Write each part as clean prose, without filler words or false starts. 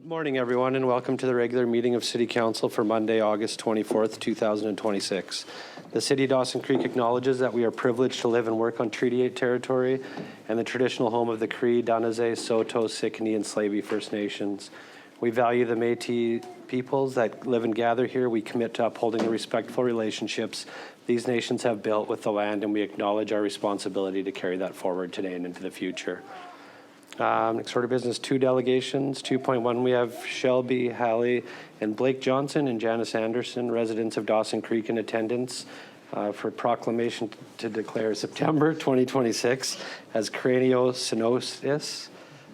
Morning, everyone, and welcome to the regular meeting of City Council for Monday, August 24th, 2026. The City of Dawson Creek acknowledges that we are privileged to live and work on Treaty 8 territory and the traditional home of the Cree, Danase, Saulteaux, Sicanee, and Slavey First Nations. We value the Métis peoples that live and gather here. We commit to upholding the respectful relationships these nations have built with the land, and we acknowledge our responsibility to carry that forward today and into the future. Next order of business, 2 delegations. 2.1, we have Shelby, Halle, and Blayke Johnsen and Janice Anderson, residents of Dawson Creek, in attendance for proclamation to declare September 2026 as Craniosynostosis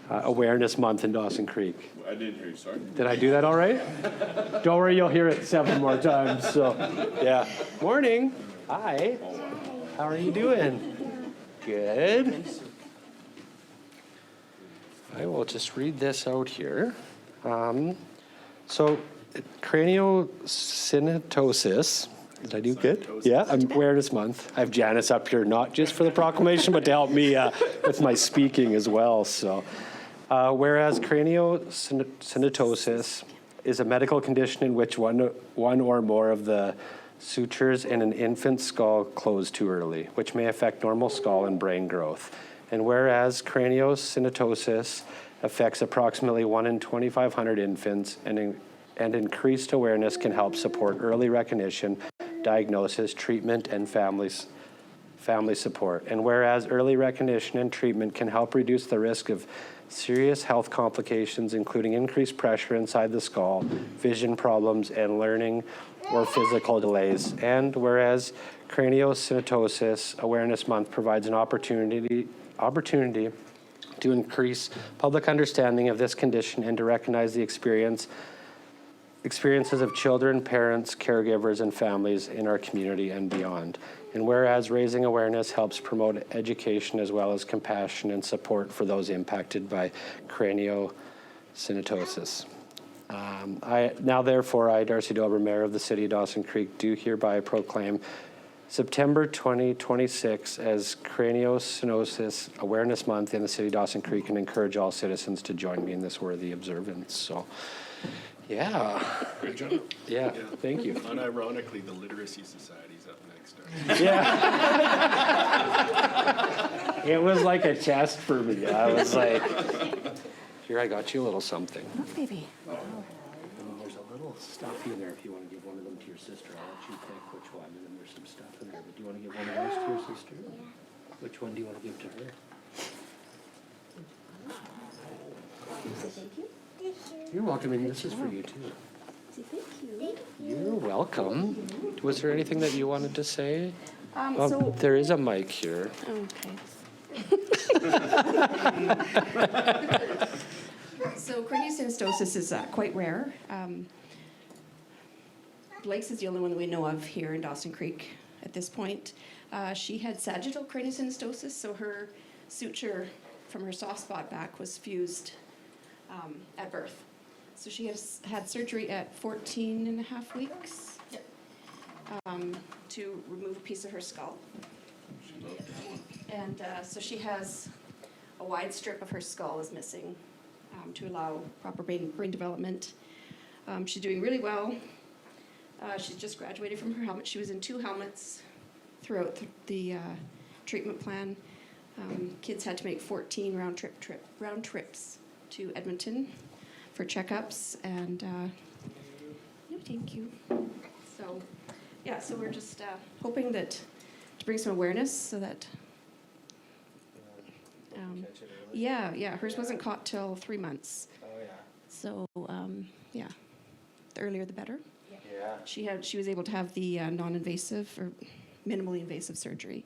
Awareness Month in Dawson Creek. I didn't hear you, sorry. Did I do that all right? Don't worry, you'll hear it 7 more times. So, yeah. Morning. Hi. How are you doing? Good. I will just read this out here. So, Craniosynostosis. Did I do good? Yeah, Awareness Month. I have Janice up here, not just for the proclamation, but to help me with my speaking as well. So, whereas craniosynostosis is a medical condition in which one or more of the sutures in an infant's skull close too early, which may affect normal skull and brain growth. And whereas craniosynostosis affects approximately 1 in 2,500 infants, and increased awareness can help support early recognition, diagnosis, treatment, and family support. And whereas early recognition and treatment can help reduce the risk of serious health complications, including increased pressure inside the skull, vision problems, and learning or physical delays. And whereas Craniosynostosis Awareness Month provides an opportunity to increase public understanding of this condition and to recognize the experiences of children, parents, caregivers, and families in our community and beyond. And whereas raising awareness helps promote education as well as compassion and support for those impacted by craniosynostosis. Therefore, I, Darcy Dober, Mayor of the City of Dawson Creek, do hereby proclaim September 2026 as Craniosynostosis Awareness Month in the City of Dawson Creek, and encourage all citizens to join me in this worthy observance. So, yeah. Great job. Yeah, thank you. Unironically, the Literacy Society's up next. Yeah. It was like a test for me. I was like, here, I got you a little something. Look, baby. There's a little stuff in there if you want to give one of them to your sister. I'll let you pick which one, and then there's some stuff in there. But do you want to give one of those to your sister? Yeah. Which one do you want to give to her? Thank you. You're welcome, and this is for you too. Thank you. You're welcome. Was there anything that you wanted to say? So There is a mic here. okay. So craniosynostosis is quite rare. Blayke's is the only one that we know of here in Dawson Creek at this point. She had sagittal craniosynostosis, so her suture from her soft spot back was fused at birth. So she has had surgery at 14 and a half weeks to remove a piece of her skull. And so she has a wide strip of her skull is missing to allow proper brain development. She's doing really well. She's just graduated from her helmet. She was in 2 helmets throughout the treatment plan. Kids had to make 14 round trips to Edmonton for checkups, and no, thank you. So, yeah, so we're just hoping that to bring some awareness so that. Yeah, hers wasn't caught till 3 months. Oh yeah. So, yeah, the earlier the better. Yeah. She was able to have the non-invasive or minimally invasive surgery,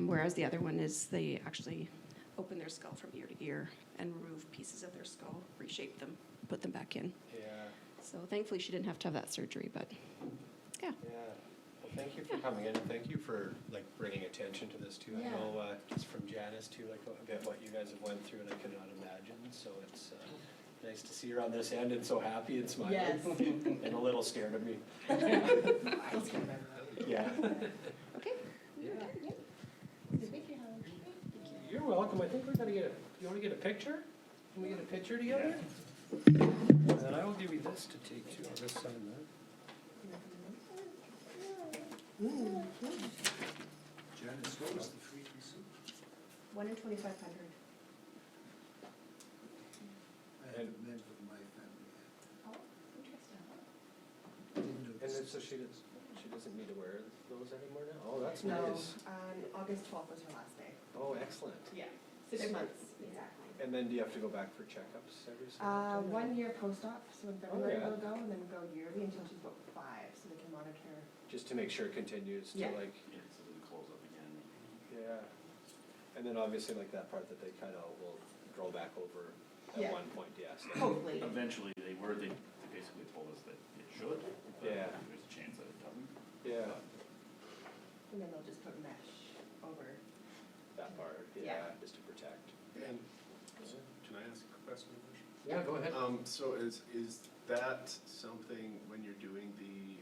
whereas the other one is they actually open their skull from ear to ear and remove pieces of their skull, reshape them, put them back in. Yeah. So thankfully she didn't have to have that surgery, but yeah. Yeah. Well, thank you for coming in, and thank you for bringing attention to this too. Yeah. I know just from Janice too, a bit what you guys have went through, and I could not imagine. So it's nice to see her on this end and so happy and smiling. Yes. And a little scared of me. Yeah. Okay. Yeah. You're welcome. I think we're gonna get you want to get a picture? Can we get a picture together? Yeah. Just sign that. Janice, what was the fee we said? 1 in 2,500. I had it meant with my family. Oh, interesting. Didn't know And then, this. so she doesn't need to wear those anymore now? Oh, that's No, nice. August 12th was her last day. Oh, excellent. Yeah. 6 months, exactly. And then do you have to go back for checkups every so often? 1 year post-op, so in February yeah. we'll go, and then go yearly until she's about 5, so they can monitor. Just to make sure it continues to Yeah. like, Yeah, so then close up again. yeah. And then obviously like that part that they kind of will grow back over Yeah. at one point, yes. Hopefully. Eventually, they basically told us that it should, but Yeah. there's a chance that it doesn't. Yeah, And then they'll just put mesh over. that part, Yeah. yeah, just to protect. And, can I ask a question? Yeah, go ahead. So is that something, when you're doing the,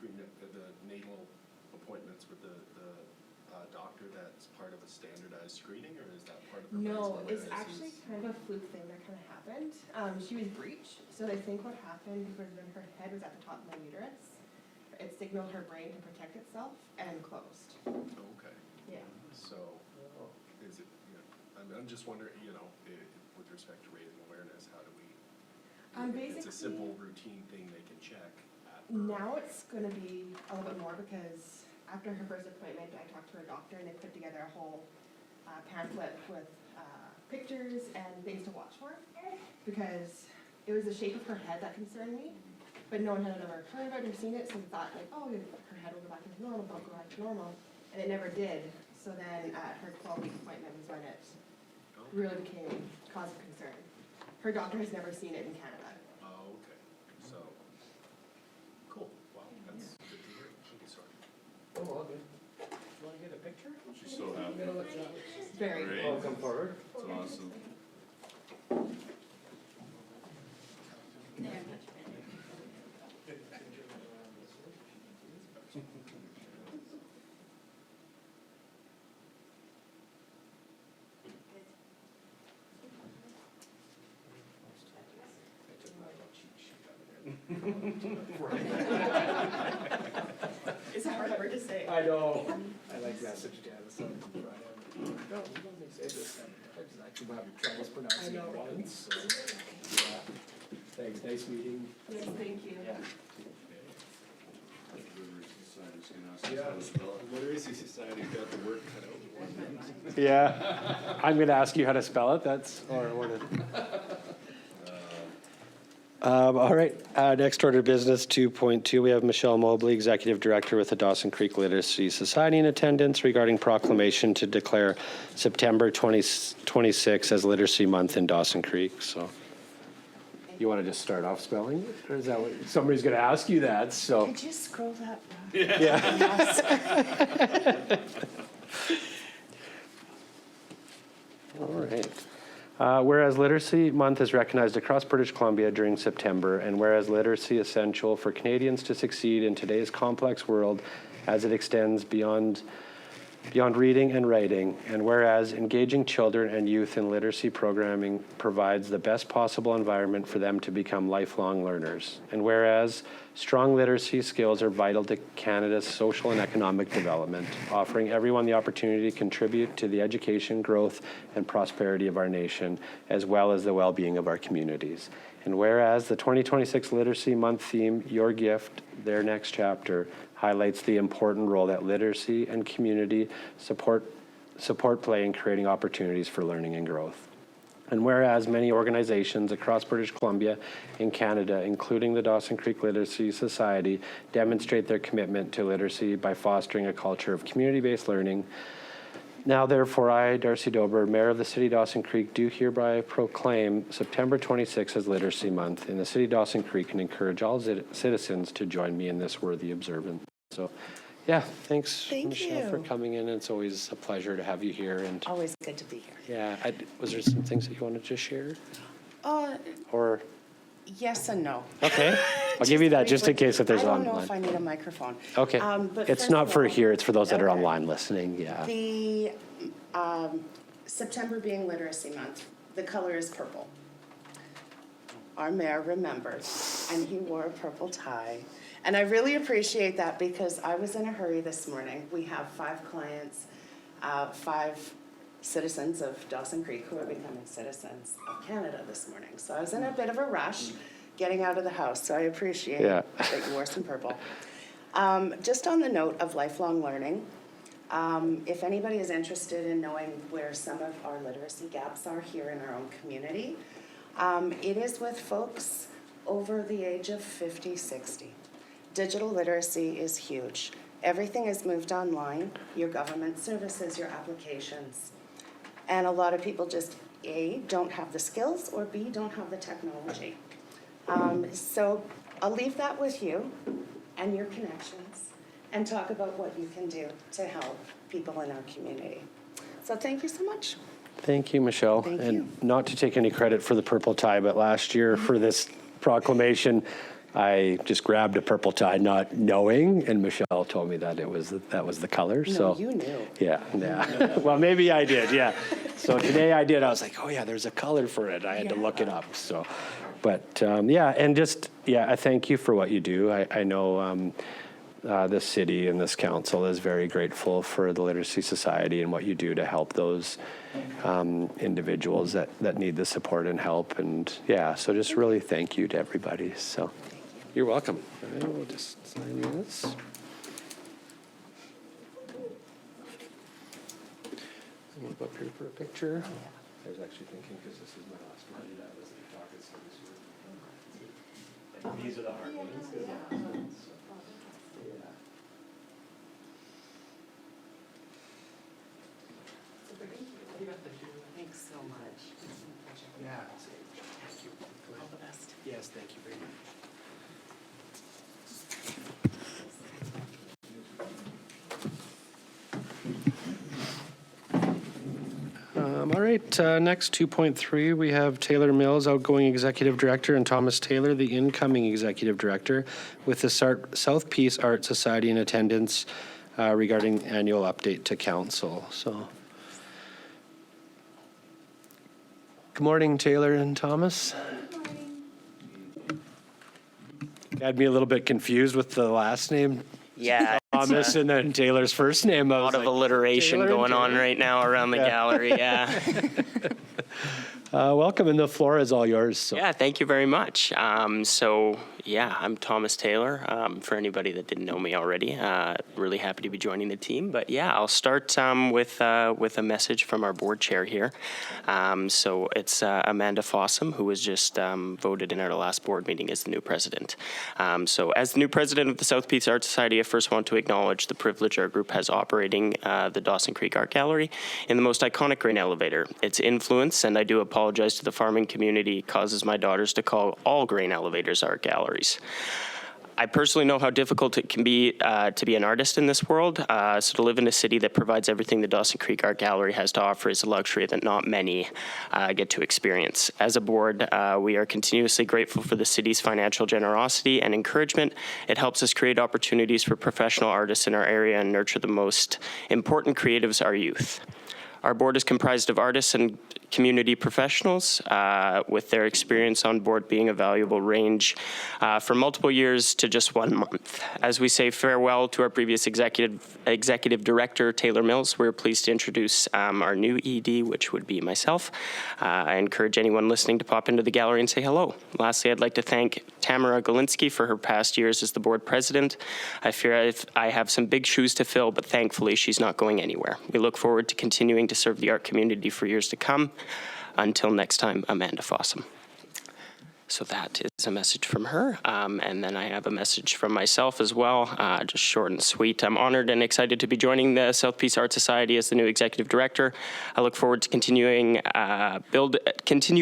the natal appointments with the doctor, that's part of a standardized screening, or is that part of the? No, resident it's awarenesses? actually kind of a fluke thing that kind of happened. She was breached, so I think what happened was when her head was at the top of my uterus, it signaled her brain to protect itself and closed. Okay, Yeah. so is it, I'm just wondering, with respect to raising awareness, how do we? It's a simple routine thing they can check at. Now it's gonna be a little bit more because after her first appointment, I talked to her doctor and they put together a whole pamphlet with pictures and things to watch for. Because it was the shape of her head that concerned me, but no one had ever heard of it or seen it, so we thought like, oh, her head will go back to normal, it'll go back to normal. And it never did. So then at her 12-week appointment was when it really became cause of concern. Her doctor has never seen it in Canada. Oh, okay, so, cool, wow, that's good to hear, okay, sorry. Oh, all good. You want to get a picture? She's so happy. Very. Great. Oh, come forward. It's awesome. I took my little cheat sheet out of there. It's a hard word to say. I know. I like message Janice on Friday. No, we don't say this sometimes. I can have troubles pronouncing it once. So, yeah. Thanks. Nice meeting. Yes, thank you. Yeah. Literacy Society's got the work cut out. Yeah. I'm going to ask you how to spell it. That's or what it. All right. Next order of business 2.2. We have Michele Mobley, Executive Director with the Dawson Creek Literacy Society, in attendance regarding proclamation to declare September 2026 as Literacy Month in Dawson Creek. So, you want to just start off spelling it, or is that what somebody's going to ask you that? So. Could you scroll that back? Yeah. All right. Whereas Literacy Month is recognized across British Columbia during September, and whereas literacy is essential for Canadians to succeed in today's complex world as it extends beyond reading and writing, and whereas engaging children and youth in literacy programming provides the best possible environment for them to become lifelong learners, and whereas strong literacy skills are vital to Canada's social and economic development, offering everyone the opportunity to contribute to the education, growth, and prosperity of our nation, as well as the well-being of our communities. And whereas the 2026 Literacy Month theme, Your Gift, Their Next Chapter, highlights the important role that literacy and community support play in creating opportunities for learning and growth. And whereas many organizations across British Columbia and Canada, including the Dawson Creek Literacy Society, demonstrate their commitment to literacy by fostering a culture of community-based learning. Now, therefore, I, Darcy Dober, Mayor of the City of Dawson Creek, do hereby proclaim September 26th as Literacy Month in the City of Dawson Creek and encourage all citizens to join me in this worthy observance. So, yeah, thanks, Thank Michele, for you. coming in. It's always a pleasure to have you here. And Always good to be here. yeah, was there some things that you wanted to share? Or, Yes and no. okay, I'll give you that just in case if there's I don't online. know if I need a microphone. Okay, But it's first not of for all- here, it's for those that are Okay. online listening, yeah. The September being Literacy Month, the color is purple. our mayor remembered, and he wore a purple tie. And I really appreciate that because I was in a hurry this morning. We have 5 clients, 5 citizens of Dawson Creek who are becoming citizens of Canada this morning. So I was in a bit of a rush getting out of the house, so I appreciate that you wore some purple. Just on the note of lifelong learning, if anybody is interested in knowing where some of our literacy gaps are here in our own community, it is with folks over the age of 50, 60. Digital literacy is huge. Everything is moved online, your government services, your applications. And a lot of people just, A, don't have the skills, or B, don't have the technology. So I'll leave that with you and your connections and talk about what you can do to help people in our community. So thank you so much. Thank you, Michele. Thank and you. not to take any credit for the purple tie, but last year for this proclamation, I just grabbed a purple tie, not knowing, and Michele told me that that was the color. No, so you knew. Yeah. Well, maybe I did. Yeah. So today I did. I was like, oh yeah, there's a color for it. I had to look it up. So, but yeah, and just I thank you for what you do. I know this city and this council is very grateful for the Literacy Society and what you do to help those individuals that need the support and help. And yeah, so just really thank you to everybody. So you're welcome. I will just sign this. Move up here for a picture. I was actually thinking, because this is my last one, that was the talking service here. And these are the hard ones. Thanks so much. Yeah. Thank you. All the best. Yes, thank you very much. All right, next 2.3, we have Taylor Mills, outgoing executive director, and Thomas Taylor, the incoming executive director, with the South Peace Art Society in attendance regarding annual update to council. So, good morning, Taylor and Thomas. Good morning. Had me a little bit confused with the last name, Yeah, Thomas, and then Taylor's first name. a lot of alliteration Taylor and going on Taylor. right now around the gallery. Yeah. Welcome, and the floor is all yours. So. Yeah, thank you very much. I'm Thomas Taylor. For anybody that didn't know me already, really happy to be joining the team. But yeah, I'll start with a message from our board chair here. So it's Amanda Fossum, who was just voted in our last board meeting as the new president. So as the new president of the South Peace Art Society, I first want to acknowledge the privilege our group has operating the Dawson Creek Art Gallery in the most iconic grain elevator. Its influence, and I do apologize to the farming community, causes my daughters to call all grain elevators art galleries. I personally know how difficult it can be to be an artist in this world. So to live in a city that provides everything the Dawson Creek Art Gallery has to offer is a luxury that not many get to experience. As a board, we are continuously grateful for the city's financial generosity and encouragement. It helps us create opportunities for professional artists in our area and nurture the most important creatives, our youth. Our board is comprised of artists and community professionals with their experience on board being a valuable range from multiple years to just 1 month. As we say farewell to our previous executive director, Taylor Mills, we're pleased to introduce our new ED, which would be myself. I encourage anyone listening to pop into the gallery and say hello. Lastly, I'd like to thank Tamara Galinsky for her past years as the board president. I fear I have some big shoes to fill, but thankfully she's not going anywhere. We look forward to continuing to serve the art community for years to come. Until next time, Amanda Fossum. So that is a message from her. And then I have a message from myself as well, just short and sweet. I'm honored and excited to be joining the South Peace Art Society as the new executive director. I look forward to continue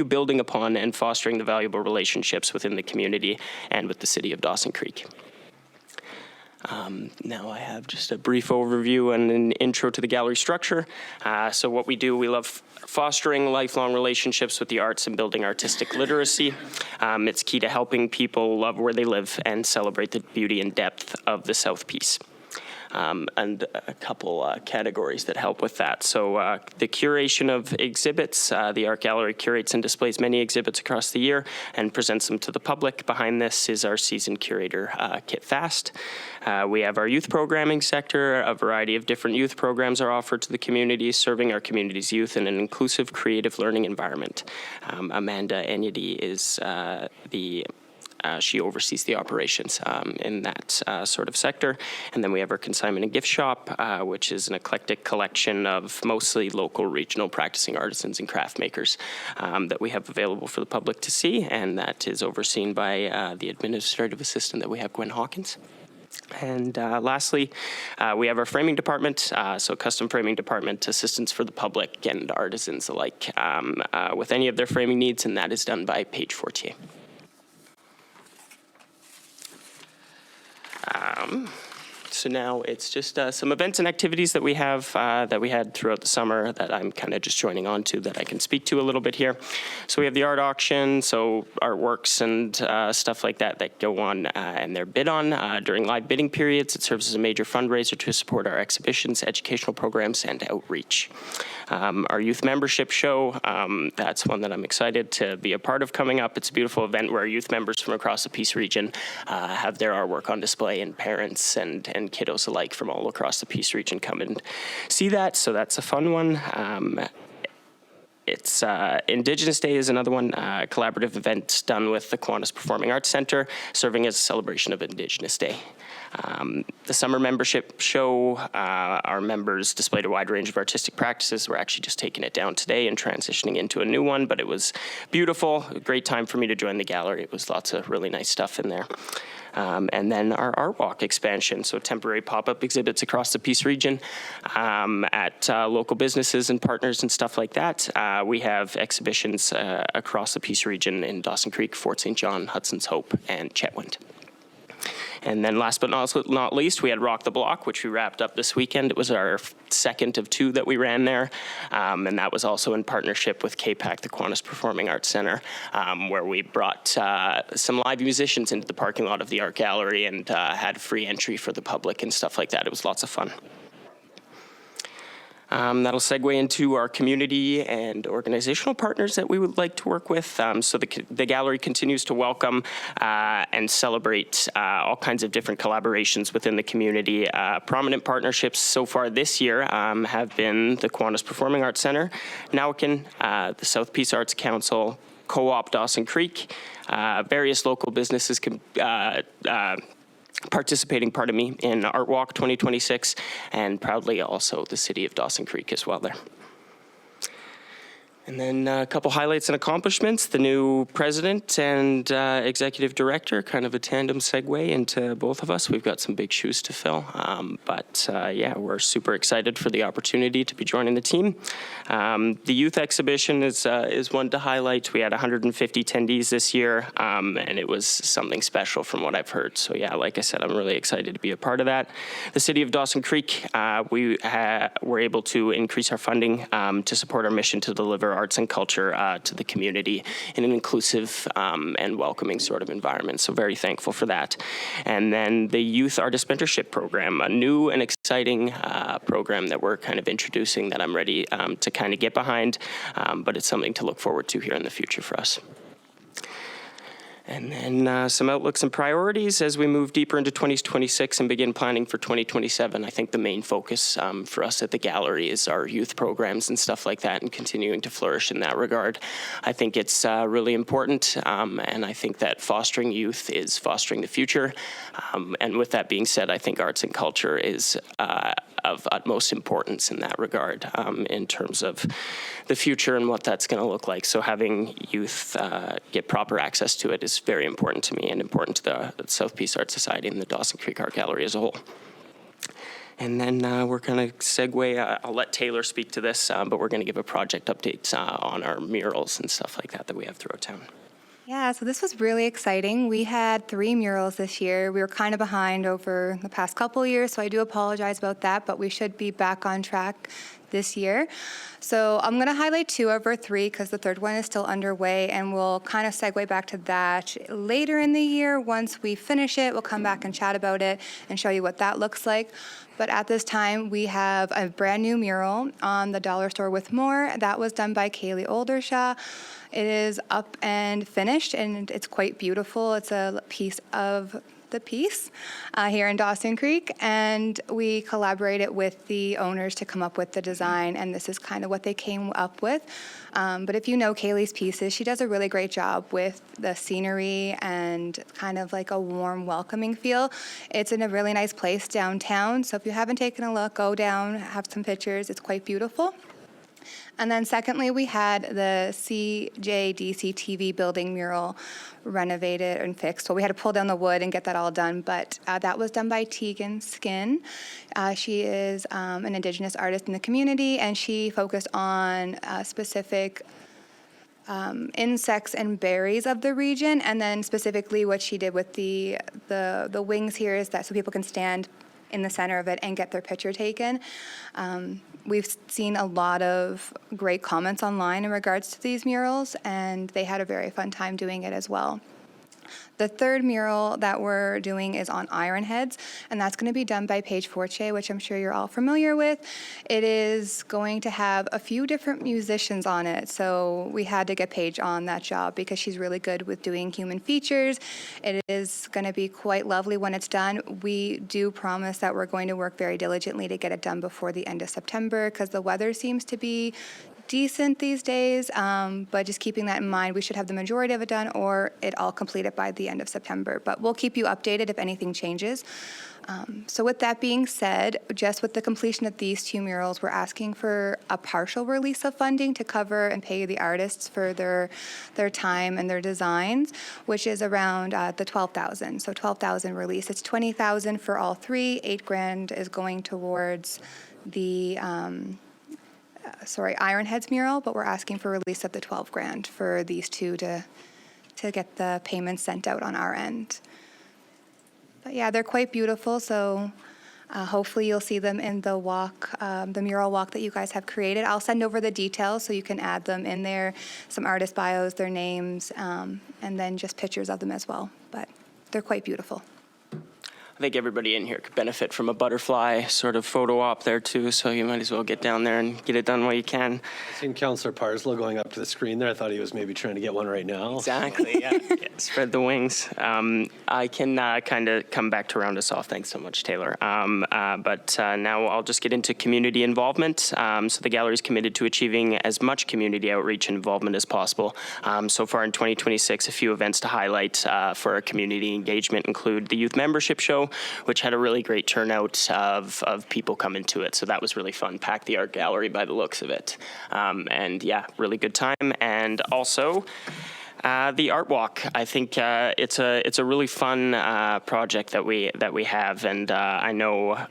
building upon and fostering the valuable relationships within the community and with the city of Dawson Creek. Now I have just a brief overview and an intro to the gallery structure. So what we do, we love fostering lifelong relationships with the arts and building artistic literacy. It's key to helping people love where they live and celebrate the beauty and depth of the South Peace. and a couple categories that help with that. So the curation of exhibits, the art gallery curates and displays many exhibits across the year and presents them to the public. Behind this is our seasoned curator, Kit Fast. We have our youth programming sector. A variety of different youth programs are offered to the community, serving our community's youth in an inclusive, creative learning environment. Amanda Enyedi is she oversees the operations in that sort of sector. And then we have our consignment and gift shop, which is an eclectic collection of mostly local, regional practicing artisans and craft makers that we have available for the public to see. And that is overseen by the administrative assistant that we have, Gwen Hawkins. And lastly, we have our framing department, so custom framing department, assistance for the public and artisans alike with any of their framing needs, and that is done by Paige Fortier. So now it's just some events and activities that we have that we had throughout the summer that I'm kind of just joining on to that I can speak to a little bit here. So we have the art auction, so artworks and stuff like that that go on and they're bid on during live bidding periods. It serves as a major fundraiser to support our exhibitions, educational programs, and outreach. Our youth membership show, that's one that I'm excited to be a part of coming up. It's a beautiful event where youth members from across the Peace region have their artwork on display, and parents and kiddos alike from all across the Peace region come and see that, so that's a fun one. It's Indigenous Day is another one, collaborative event done with the Kiwanis Performing Arts Center, serving as a celebration of Indigenous Day. The summer membership show, our members displayed a wide range of artistic practices. We're actually just taking it down today and transitioning into a new one, but it was beautiful. A great time for me to join the gallery. It was lots of really nice stuff in there. And then our Art Walk expansion, so temporary pop-up exhibits across the Peace region at local businesses and partners and stuff like that. We have exhibitions across the Peace region in Dawson Creek, Fort St. John, Hudson's Hope, and Chetwynd. And then last but not least, we had Rock the Block, which we wrapped up this weekend. It was our second of two that we ran there. And that was also in partnership with KPAC, the Kiwanis Performing Arts Center, where we brought some live musicians into the parking lot of the art gallery and had free entry for the public and stuff like that. It was lots of fun. That'll segue into our community and organizational partners that we would like to work with. So the gallery continues to welcome and celebrate all kinds of different collaborations within the community. Prominent partnerships so far this year have been the Kiwanis Performing Arts Center, Nowickan, the South Peace Arts Council, Co-op Dawson Creek, various local businesses participating, in Art Walk 2026, and proudly also the city of Dawson Creek as well there. And then a couple highlights and accomplishments. The new president and executive director, kind of a tandem segue into both of us. We've got some big shoes to fill. But yeah, we're super excited for the opportunity to be joining the team. The youth exhibition is one to highlight. We had 150 attendees this year, and it was something special from what I've heard. So yeah, like I said, I'm really excited to be a part of that. The city of Dawson Creek, we were able to increase our funding to support our mission to deliver arts and culture to the community in an inclusive and welcoming sort of environment. So very thankful for that. And then the Youth Artist Mentorship Program, a new and exciting program that we're kind of introducing that I'm ready to kind of get behind, but it's something to look forward to here in the future for us. And then some outlooks and priorities as we move deeper into 2026 and begin planning for 2027. I think the main focus for us at the gallery is our youth programs and stuff like that, and continuing to flourish in that regard. I think it's really important, and I think that fostering youth is fostering the future. And with that being said, I think arts and culture is of utmost importance in that regard in terms of the future and what that's going to look like. So having youth get proper access to it is very important to me and important to the South Peace Art Society and the Dawson Creek Art Gallery as a whole. And then we're going to segue, I'll let Taylor speak to this, but we're going to give a project update on our murals and stuff like that we have throughout town. Yeah, so this was really exciting. We had 3 murals this year. We were kind of behind over the past couple of years, so I do apologize about that, but we should be back on track this year. So I'm going to highlight 2 of our 3 because the third one is still underway, and we'll kind of segue back to that later in the year. Once we finish it, we'll come back and chat about it and show you what that looks like. But at this time, we have a brand new mural on the Dollar Store with More. That was done by Kaylee Oldershaw. It is up and finished, and it's quite beautiful. It's a piece of the piece here in Dawson Creek, and we collaborated with the owners to come up with the design, and this is kind of what they came up with. But if you know Kaylee's pieces, she does a really great job with the scenery and kind of like a warm, welcoming feel. It's in a really nice place downtown, so if you haven't taken a look, go down, have some pictures. It's quite beautiful. And then secondly, we had the CJDC TV building mural renovated and fixed. So we had to pull down the wood and get that all done, but that was done by Tegan Skin. She is an Indigenous artist in the community, and she focused on specific insects and berries of the region. And then specifically what she did with the wings here is that so people can stand in the center of it and get their picture taken. We've seen a lot of great comments online in regards to these murals, and they had a very fun time doing it as well. The third mural that we're doing is on Iron Heads, and that's going to be done by Paige Forche, which I'm sure you're all familiar with. It is going to have a few different musicians on it, so we had to get Paige on that job because she's really good with doing human features. It is going to be quite lovely when it's done. We do promise that we're going to work very diligently to get it done before the end of September because the weather seems to be decent these days, but just keeping that in mind, we should have the majority of it done or it all completed by the end of September. But we'll keep you updated if anything changes. So with that being said, just with the completion of these 2 murals, we're asking for a partial release of funding to cover and pay the artists for their time and their designs, which is around the $12,000. So $12,000 release. It's $20,000 for all 3. $8,000 is going towards the Iron Heads mural, but we're asking for release of the $12,000 for these 2 to get the payments sent out on our end. But yeah, they're quite beautiful, so hopefully you'll see them in the walk, the mural walk that you guys have created. I'll send over the details so you can add them in there, some artist bios, their names, and then just pictures of them as well. But they're quite beautiful. I think everybody in here could benefit from a butterfly sort of photo op there too, so you might as well get down there and get it done while you can. I've seen Councillor Parslow going up to the screen there. I thought he was maybe trying to get one right now. Exactly, yeah. Spread the wings. I can kind of come back to round us off. Thanks so much, Taylor. But now I'll just get into community involvement. So the gallery is committed to achieving as much community outreach and involvement as possible. So far in 2026, a few events to highlight for our community engagement include the Youth Membership Show, which had a really great turnout of people coming to it. So that was really fun. Packed the art gallery by the looks of it. And yeah, really good time. And also, the art walk. I think it's a really fun project that we have, and I know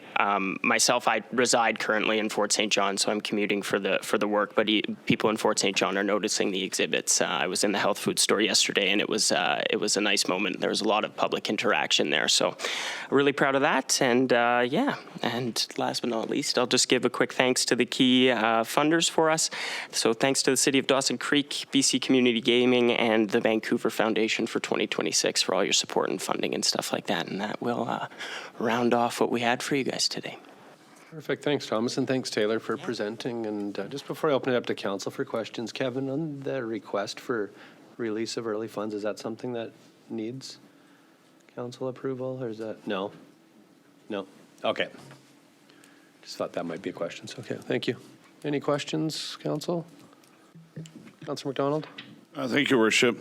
myself. I reside currently in Fort St. John, so I'm commuting for the work. But people in Fort St. John are noticing the exhibits. I was in the health food store yesterday, and it was a nice moment. There was a lot of public interaction there, so really proud of that. And yeah, and last but not least, I'll just give a quick thanks to the key funders for us. So thanks to the City of Dawson Creek, BC Community Gaming, and the Vancouver Foundation for 2026 for all your support and funding and stuff like that. And that will round off what we had for you guys today. Perfect. Thanks, Thomas, and thanks, Taylor, for presenting. And just before I open it up to council for questions, Kevin, on the request for release of early funds, is that something that needs council approval, or is that, no? No? Okay. Just thought that might be a question, so okay, thank you. Any questions, council? Councillor McDonald? Thank you, Worship.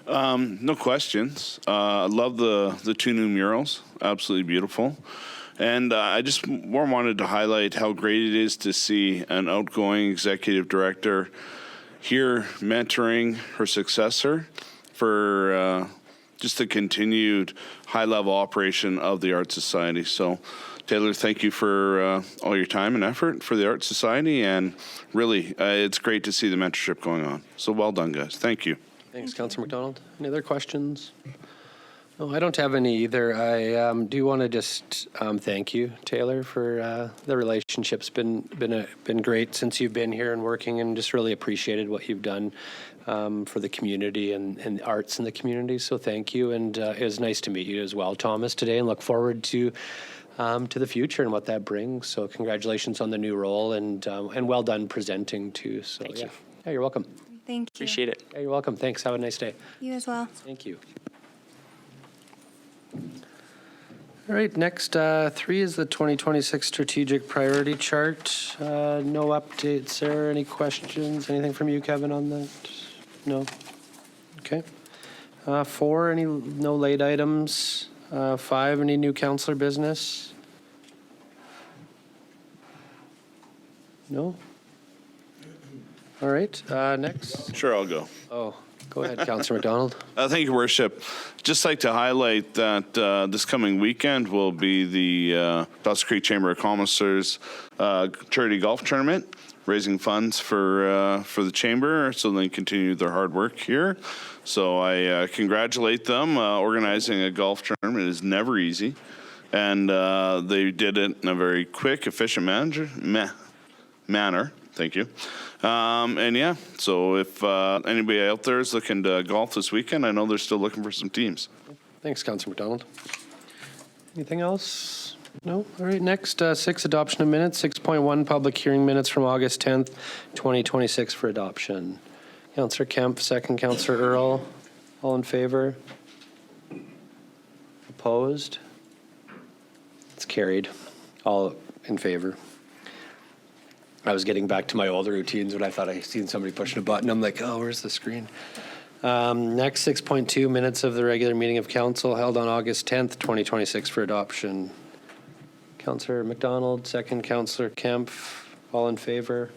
No questions. I love the 2 new murals. Absolutely beautiful. And I just more wanted to highlight how great it is to see an outgoing executive director here mentoring her successor for just the continued high-level operation of the Art Society. So, Taylor, thank you for all your time and effort for the Art Society, and really, it's great to see the mentorship going on. So well done, guys. Thank you. Thanks, Councillor McDonald. Any other questions? Oh, I don't have any either. I do want to just thank you, Taylor, for the relationship's been great since you've been here and working, and just really appreciated what you've done for the community and the arts in the community. So thank you, and it was nice to meet you as well, Thomas, today, and look forward to the future and what that brings. So congratulations on the new role, and well done presenting too. So Thank you. Yeah, you're welcome. Thank you. Appreciate it. Yeah, you're welcome. Thanks. Have a nice day. You as well. Thank you. All right, next 3 is the 2026 strategic priority chart. No updates there. Any questions? Anything from you, Kevin, on that? No? Okay. 4, no late items. 5, any new councillor business? No? All right, next. Sure, I'll go. Oh, go ahead, Councillor McDonald. Thank you, Worship. Just like to highlight that this coming weekend will be the Dawson Creek Chamber of Commerce's charity golf tournament, raising funds for the chamber so they can continue their hard work here. So I congratulate them. Organizing a golf tournament is never easy, and they did it in a very quick, efficient manner. Thank you. And yeah, so if anybody out there is looking to golf this weekend, I know they're still looking for some teams. Thanks, Councillor McDonald. Anything else? No? All right, next, 6, adoption of minutes. 6.1, public hearing minutes from August 10th, 2026 for adoption. Councillor Kemp, second. Councillor Earl. All in favor? Opposed? It's carried. All in favor. I was getting back to my older routines when I thought I seen somebody pushing a button. I'm like, oh, where's the screen? Next, 6.2, minutes of the regular meeting of council held on August 10th, 2026 for adoption. Councillor McDonald, second. Councillor Kemp, all in favor?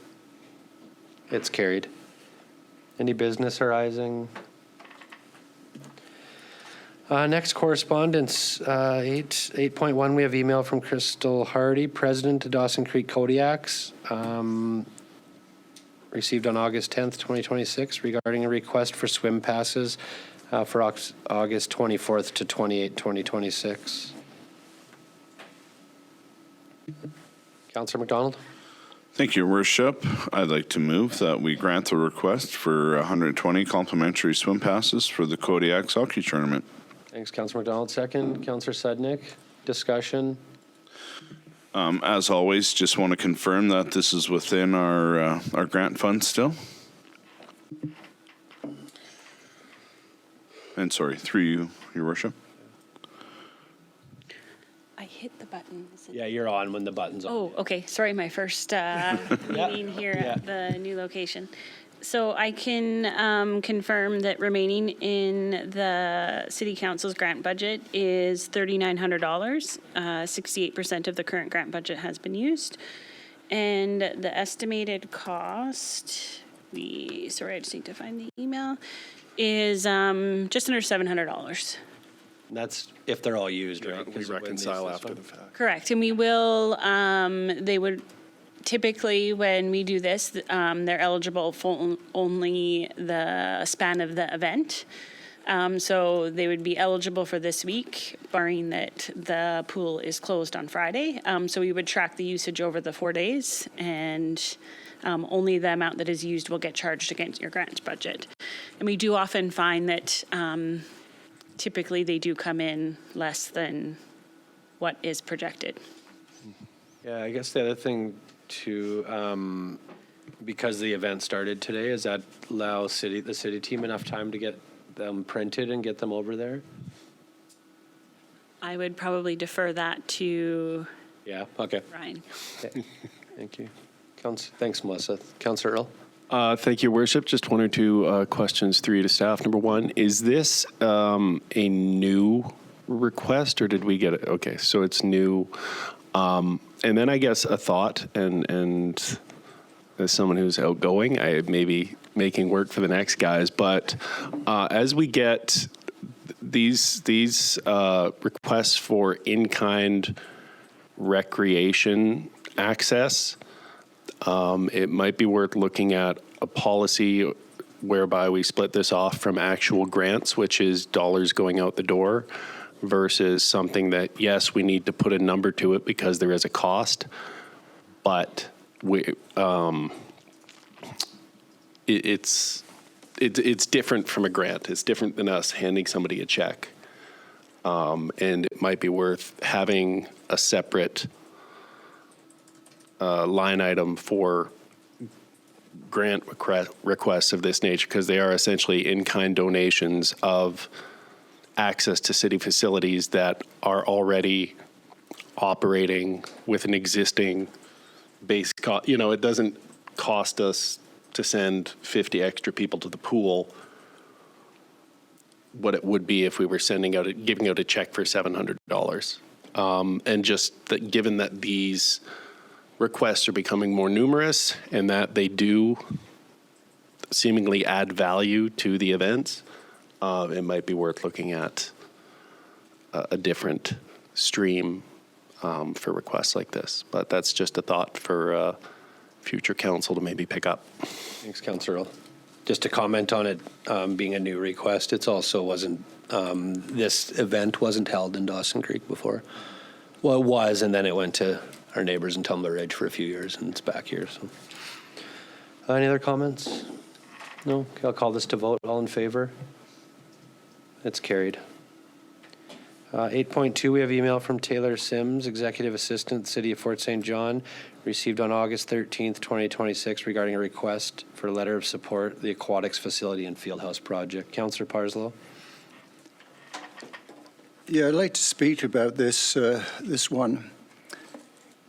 It's carried. Any business arising? Next, correspondence. 8.1, we have email from Crystal Hardy, President of Dawson Creek Kodiaks, received on August 10th, 2026, regarding a request for swim passes for August 24th to 28th, 2026. Councillor McDonald. Thank you, Worship. I'd like to move that we grant the request for 120 complimentary swim passes for the Kodiaks hockey tournament. Thanks, Councillor McDonald. Second, Councillor Sudnick. Discussion. As always, just want to confirm that this is within our grant fund still. And sorry, through you, Your Worship. I hit the button. Yeah, you're on when the button's on. Oh, okay. Sorry, my first meeting here at the new location. So I can confirm that remaining in the City Council's grant budget is $3,900. 68% of the current grant budget has been used. And the estimated cost, sorry, I just need to find the email, is just under $700. That's if they're all used, right? We reconcile after the fact. Correct, and we will, they would, typically when we do this, they're eligible for only the span of the event. So they would be eligible for this week, barring that the pool is closed on Friday. So we would track the usage over the 4 days, and only the amount that is used will get charged against your grant budget. And we do often find that typically they do come in less than what is projected. Yeah, I guess the other thing too, because the event started today, is that allow the city team enough time to get them printed and get them over there? I would probably defer that to Yeah, okay. Ryan. Okay. Thank you. Thanks, Melissa. Councillor Earl? Thank you, Worship. Just 1 or 2 questions, 3 to staff. Number 1, is this a new request, or did we get it? Okay, so it's new. And then I guess a thought, and as someone who's outgoing, I may be making work for the next guys, but as we get these requests for in-kind recreation access, it might be worth looking at a policy whereby we split this off from actual grants, which is dollars going out the door, versus something that, yes, we need to put a number to it because there is a cost, but it's different from a grant. It's different than us handing somebody a check. And it might be worth having a separate line item for grant requests of this nature, because they are essentially in-kind donations of access to city facilities that are already operating with an existing base cost. You know, it doesn't cost us to send 50 extra people to the pool what it would be if we were giving out a check for $700. And just that, given that these requests are becoming more numerous and that they do seemingly add value to the events, it might be worth looking at a different stream for requests like this. But that's just a thought for future council to maybe pick up. Thanks, Councillor Earl. Just to comment on it being a new request, it's also wasn't, this event wasn't held in Dawson Creek before. Well, it was, and then it went to our neighbors in Tumbler Ridge for a few years, and it's back here. So, any other comments? No? Okay, I'll call this to vote. All in favor? It's carried. 8.2, we have email from Taylor Sims, Executive Assistant, City of Fort St. John, received on August 13th, 2026, regarding a request for a letter of support, the Aquatics Facility and Fieldhouse project. Councillor Parslow. Yeah, I'd like to speak about this one.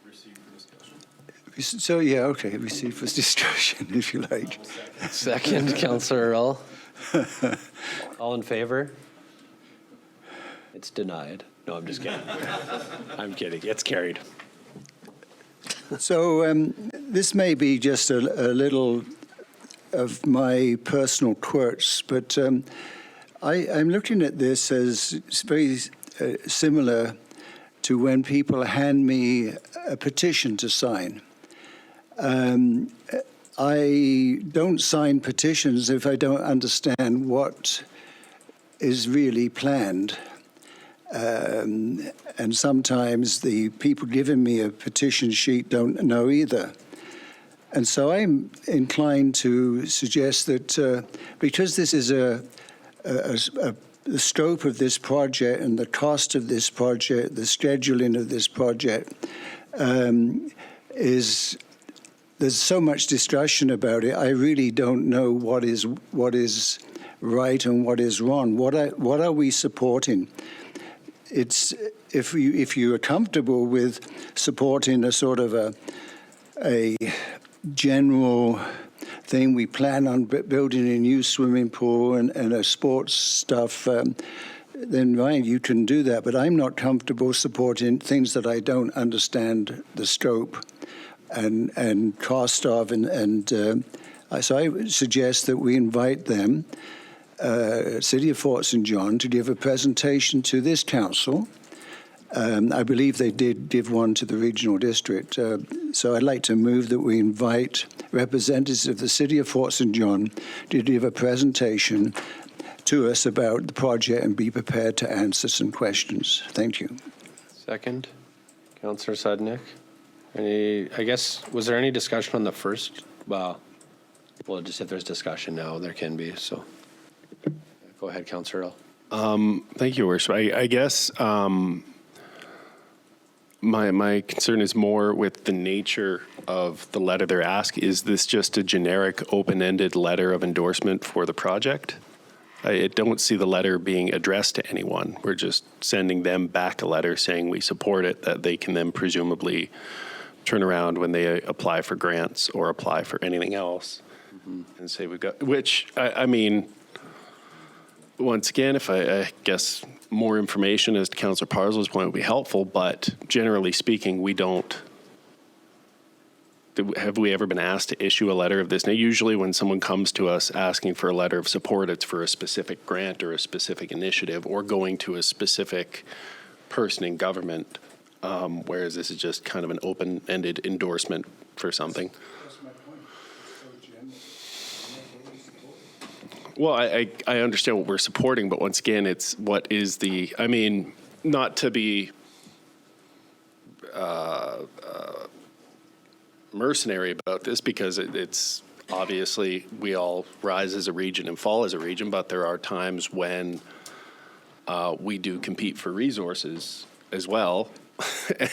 Received for discussion. So, yeah, okay, receive for discussion, if you like. Second, Councillor Earl. All in favor? It's denied. No, I'm just kidding. I'm kidding. It's carried. So this may be just a little of my personal quirks, but I'm looking at this as it's very similar to when people hand me a petition to sign. I don't sign petitions if I don't understand what is really planned. And sometimes the people giving me a petition sheet don't know either. And so I'm inclined to suggest that because this is the scope of this project and the cost of this project, the scheduling of this project, there's so much discussion about it. I really don't know what is right and what is wrong. What are we supporting? It's if you are comfortable with supporting a sort of a general thing, we plan on building a new swimming pool and a sports stuff, then right, you can do that. But I'm not comfortable supporting things that I don't understand the scope and cost of, so I would suggest that we invite them, City of Fort St. John, to give a presentation to this council. I believe they did give one to the regional district. So I'd like to move that we invite representatives of the City of Fort St. John to give a presentation to us about the project and be prepared to answer some questions. Thank you. Second, Councillor Sudnick. I guess, was there any discussion on the first? Well, just if there's discussion now, there can be, so. Go ahead, Councillor Earl. Thank you, Worship. I guess my concern is more with the nature of the letter they're asking. Is this just a generic, open-ended letter of endorsement for the project? I don't see the letter being addressed to anyone. We're just sending them back a letter saying we support it, that they can then presumably turn around when they apply for grants or apply for anything else and say we've got, which, I mean, once again, if I guess more information as to Councillor Parslow's point would be helpful, but generally speaking, we don't. Have we ever been asked to issue a letter of this? Now, usually when someone comes to us asking for a letter of support, it's for a specific grant or a specific initiative or going to a specific person in government, whereas this is just kind of an open-ended endorsement for something. That's my point. It's so general. Well, I understand what we're supporting, but once again, it's what is the, I mean, not to be mercenary about this, because it's obviously we all rise as a region and fall as a region, but there are times when we do compete for resources as well,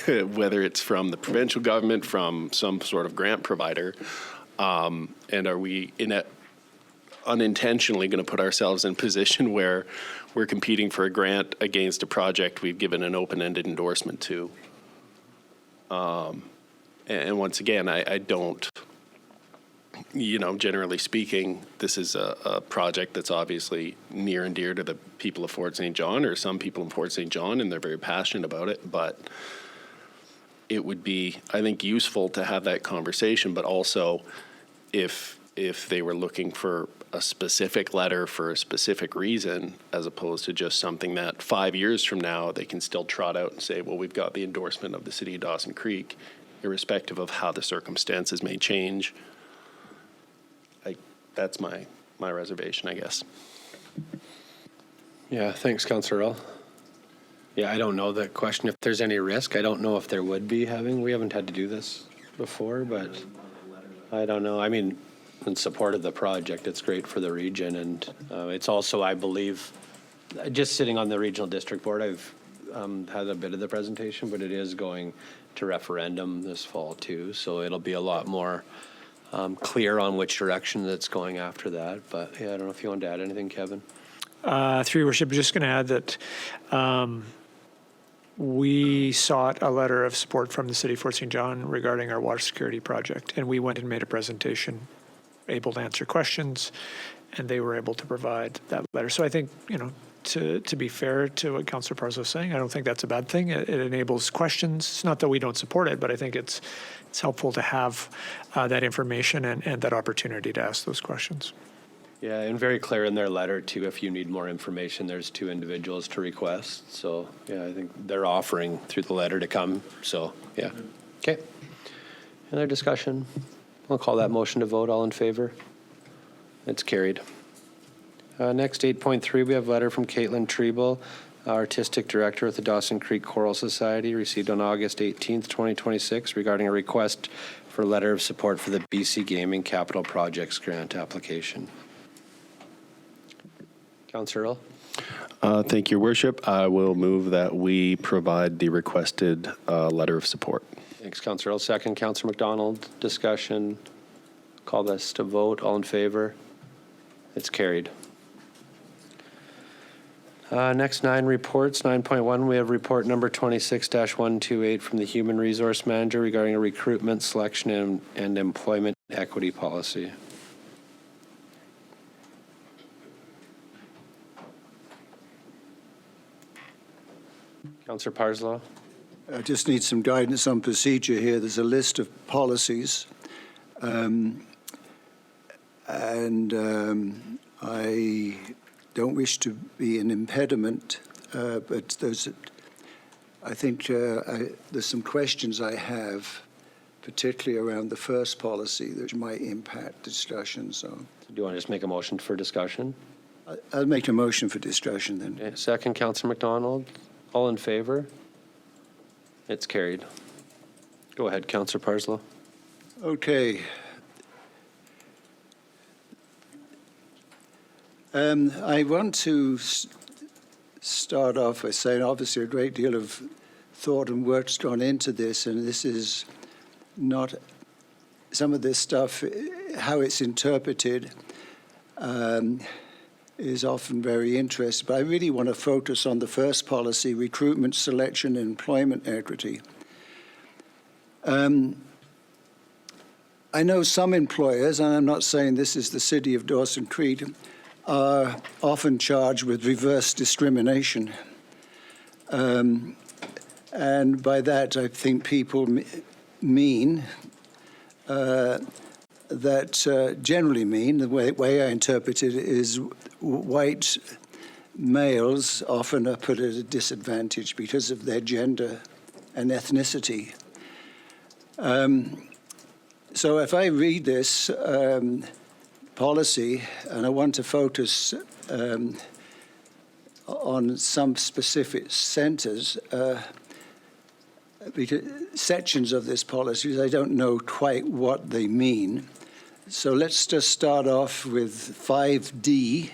whether it's from the provincial government, from some sort of grant provider, and are we unintentionally going to put ourselves in a position where we're competing for a grant against a project we've given an open-ended endorsement to? And once again, I don't, generally speaking, this is a project that's obviously near and dear to the people of Fort St. John, or some people in Fort St. John, and they're very passionate about it. But it would be, I think, useful to have that conversation, but also if they were looking for a specific letter for a specific reason, as opposed to just something that 5 years from now they can still trot out and say, well, we've got the endorsement of the city of Dawson Creek, irrespective of how the circumstances may change. That's my reservation, I guess. Yeah, thanks, Councillor Earl. Yeah, I don't know the question if there's any risk. I don't know if there would be we haven't had to do this before, but I don't know. I mean, in support of the project, it's great for the region, and it's also, I believe, just sitting on the regional district board, I've had a bit of the presentation, but it is going to referendum this fall too, so it'll be a lot more clear on which direction that's going after that. But yeah, I don't know if you want to add anything, Kevin. Through your worship, just going to add that we sought a letter of support from the city of Fort St. John regarding our water security project, and we went and made a presentation, able to answer questions, and they were able to provide that letter. So I think, to be fair to what Councillor Parzo is saying, I don't think that's a bad thing. It enables questions. It's not that we don't support it, but I think it's helpful to have that information and that opportunity to ask those questions. Yeah, and very clear in their letter too, if you need more information, there's 2 individuals to request. So yeah, I think they're offering through the letter to come. So yeah. Okay. Another discussion? I'll call that motion to vote. All in favor? It's carried. Next, 8.3, we have a letter from Caitlyn Triebel, Artistic Director with the Dawson Creek Choral Society, received on August 18th, 2026, regarding a request for a letter of support for the BC Gaming Capital Projects Grant application. Councillor Earl? Thank you, Your Worship. I will move that we provide the requested letter of support. Thanks, Councillor Earl. Second, Councillor McDonald. Discussion. Call this to vote. All in favor? It's carried. Next, 9 reports. 9.1, we have report number 26-128 from the Human Resource Manager regarding a recruitment, selection, and employment equity policy. Councillor Parslow. I just need some guidance on procedure here. There's a list of policies, and I don't wish to be an impediment, but I think there's some questions I have, particularly around the first policy, that might impact discussion. So, do you want to just make a motion for discussion? I'll make a motion for discussion then. Okay. Second, Councillor McDonald. All in favor? It's carried. Go ahead, Councillor Parslow. Okay. I want to start off by saying, obviously, a great deal of thought and work's gone into this, and this is not some of this stuff, how it's interpreted is often very interesting. But I really want to focus on the first policy, recruitment, selection, and employment equity. I know some employers, and I'm not saying this is the city of Dawson Creek, are often charged with reverse discrimination. And by that, I think people mean that generally mean, the way I interpret it is white males often are put at a disadvantage because of their gender and ethnicity. So if I read this, policy, and I want to focus on some specific centres, sections of this policy, because I don't know quite what they mean. So let's just start off with 5D,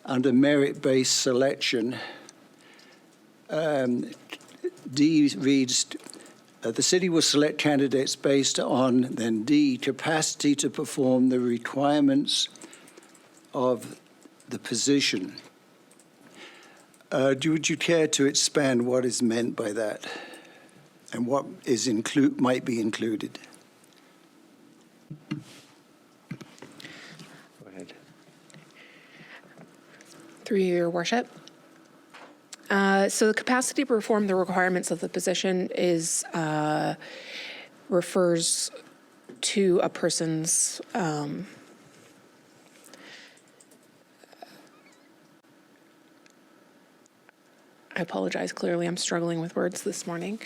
under merit-based selection. D reads, the city will select candidates based on, then D, capacity to perform the requirements of the position. Would you care to expand what is meant by that and what is might be included? Go ahead. Through your worship. So the capacity to perform the requirements of the position refers to a person's I apologize, clearly I'm struggling with words this morning.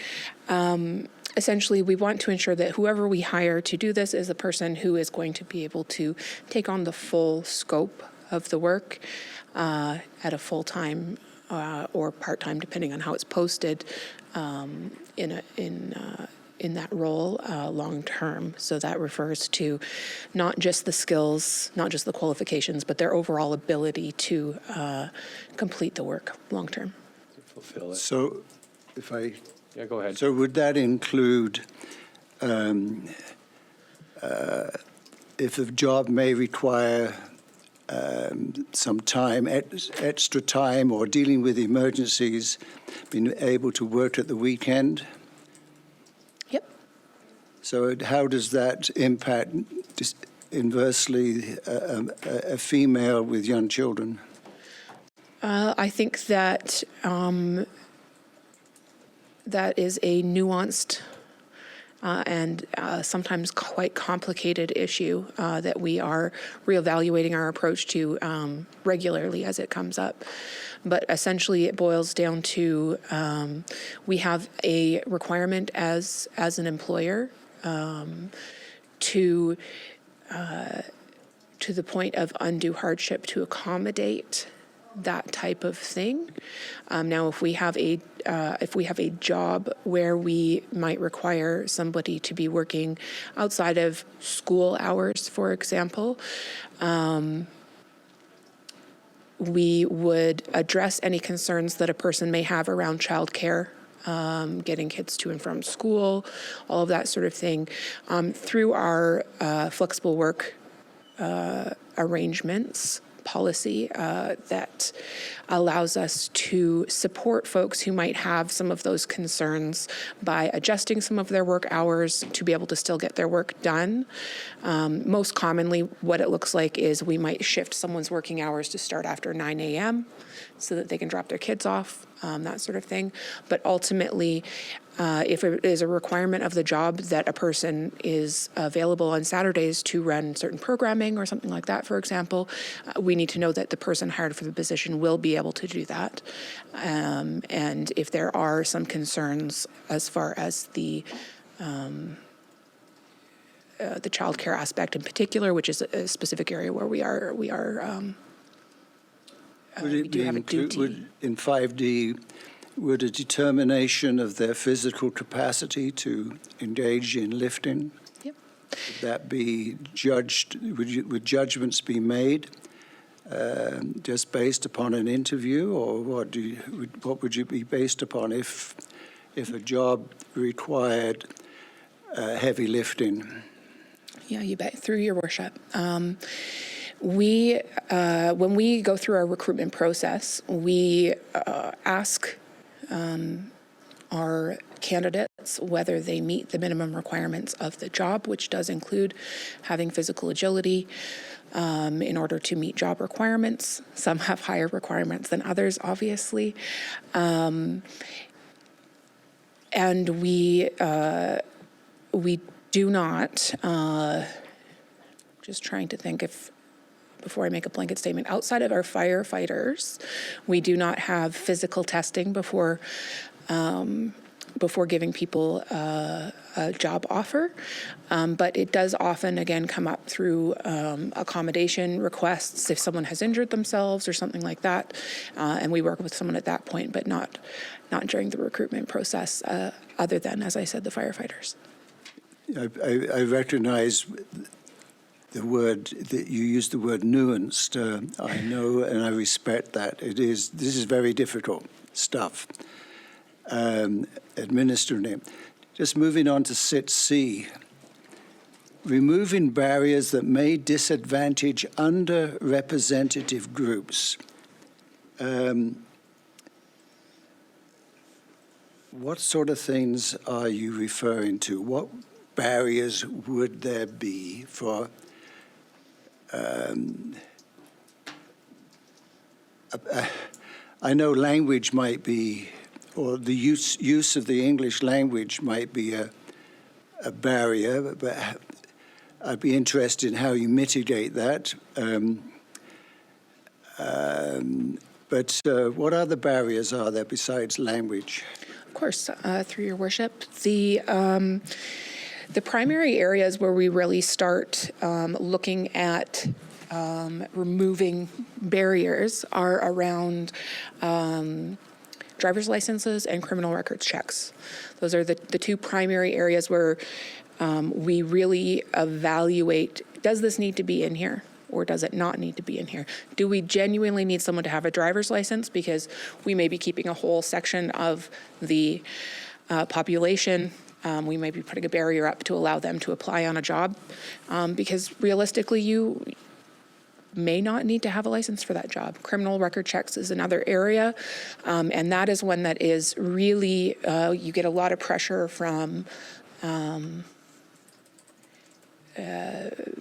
Essentially, we want to ensure that whoever we hire to do this is a person who is going to be able to take on the full scope of the work at a full-time or part-time, depending on how it's posted, in that role long-term. So that refers to not just the skills, not just the qualifications, but their overall ability to complete the work long-term. Fulfill it. So, if I... Yeah, go ahead. So would that include if a job may require some time, extra time, or dealing with emergencies, being able to work at the weekend? Yep. So how does that impact inversely a female with young children? I think that that is a nuanced and sometimes quite complicated issue that we are reevaluating our approach to regularly as it comes up. But essentially it boils down to we have a requirement as an employer to the point of undue hardship to accommodate that type of thing. Now, if we have a job where we might require somebody to be working outside of school hours, for example, we would address any concerns that a person may have around childcare, getting kids to and from school, all of that sort of thing, through our flexible work arrangements policy that allows us to support folks who might have some of those concerns by adjusting some of their work hours to be able to still get their work done. Most commonly, what it looks like is we might shift someone's working hours to start after 9 a.m. so that they can drop their kids off, that sort of thing. But ultimately, if it is a requirement of the job that a person is available on Saturdays to run certain programming or something like that, for example, we need to know that the person hired for the position will be able to do that. And if there are some concerns as far as the child care aspect in particular, which is a specific area where we do have a duty. In 5D, would a determination of their physical capacity to engage in lifting, Yep. would that be judged, would judgments be made just based upon an interview, or what would you be based upon if a job required heavy lifting? Yeah, you bet. Through your worship. When we go through our recruitment process, we ask our candidates whether they meet the minimum requirements of the job, which does include having physical agility in order to meet job requirements. Some have higher requirements than others, obviously. And we do not, just trying to think before I make a blanket statement, outside of our firefighters, we do not have physical testing before before giving people a job offer. But it does often, again, come up through accommodation requests if someone has injured themselves or something like that. And we work with someone at that point, but not during the recruitment process, other than, as I said, the firefighters. I recognize the word that you used, the word nuanced. I know and I respect that. This is very difficult stuff, administering it. Just moving on to sit C. Removing barriers that may disadvantage underrepresented groups. What sort of things are you referring to? What barriers would there be for I know language might be, or the use of the English language might be a barrier, but I'd be interested in how you mitigate that. But what other barriers are there besides language? Of course, through your worship, the primary areas where we really start looking at removing barriers are around driver's licenses and criminal records checks. Those are the two primary areas where we really evaluate, does this need to be in here? Or does it not need to be in here? Do we genuinely need someone to have a driver's license because we may be keeping a whole section of the population? We may be putting a barrier up to allow them to apply on a job because realistically you may not need to have a license for that job. Criminal record checks is another area, and that is one that is really, you get a lot of pressure from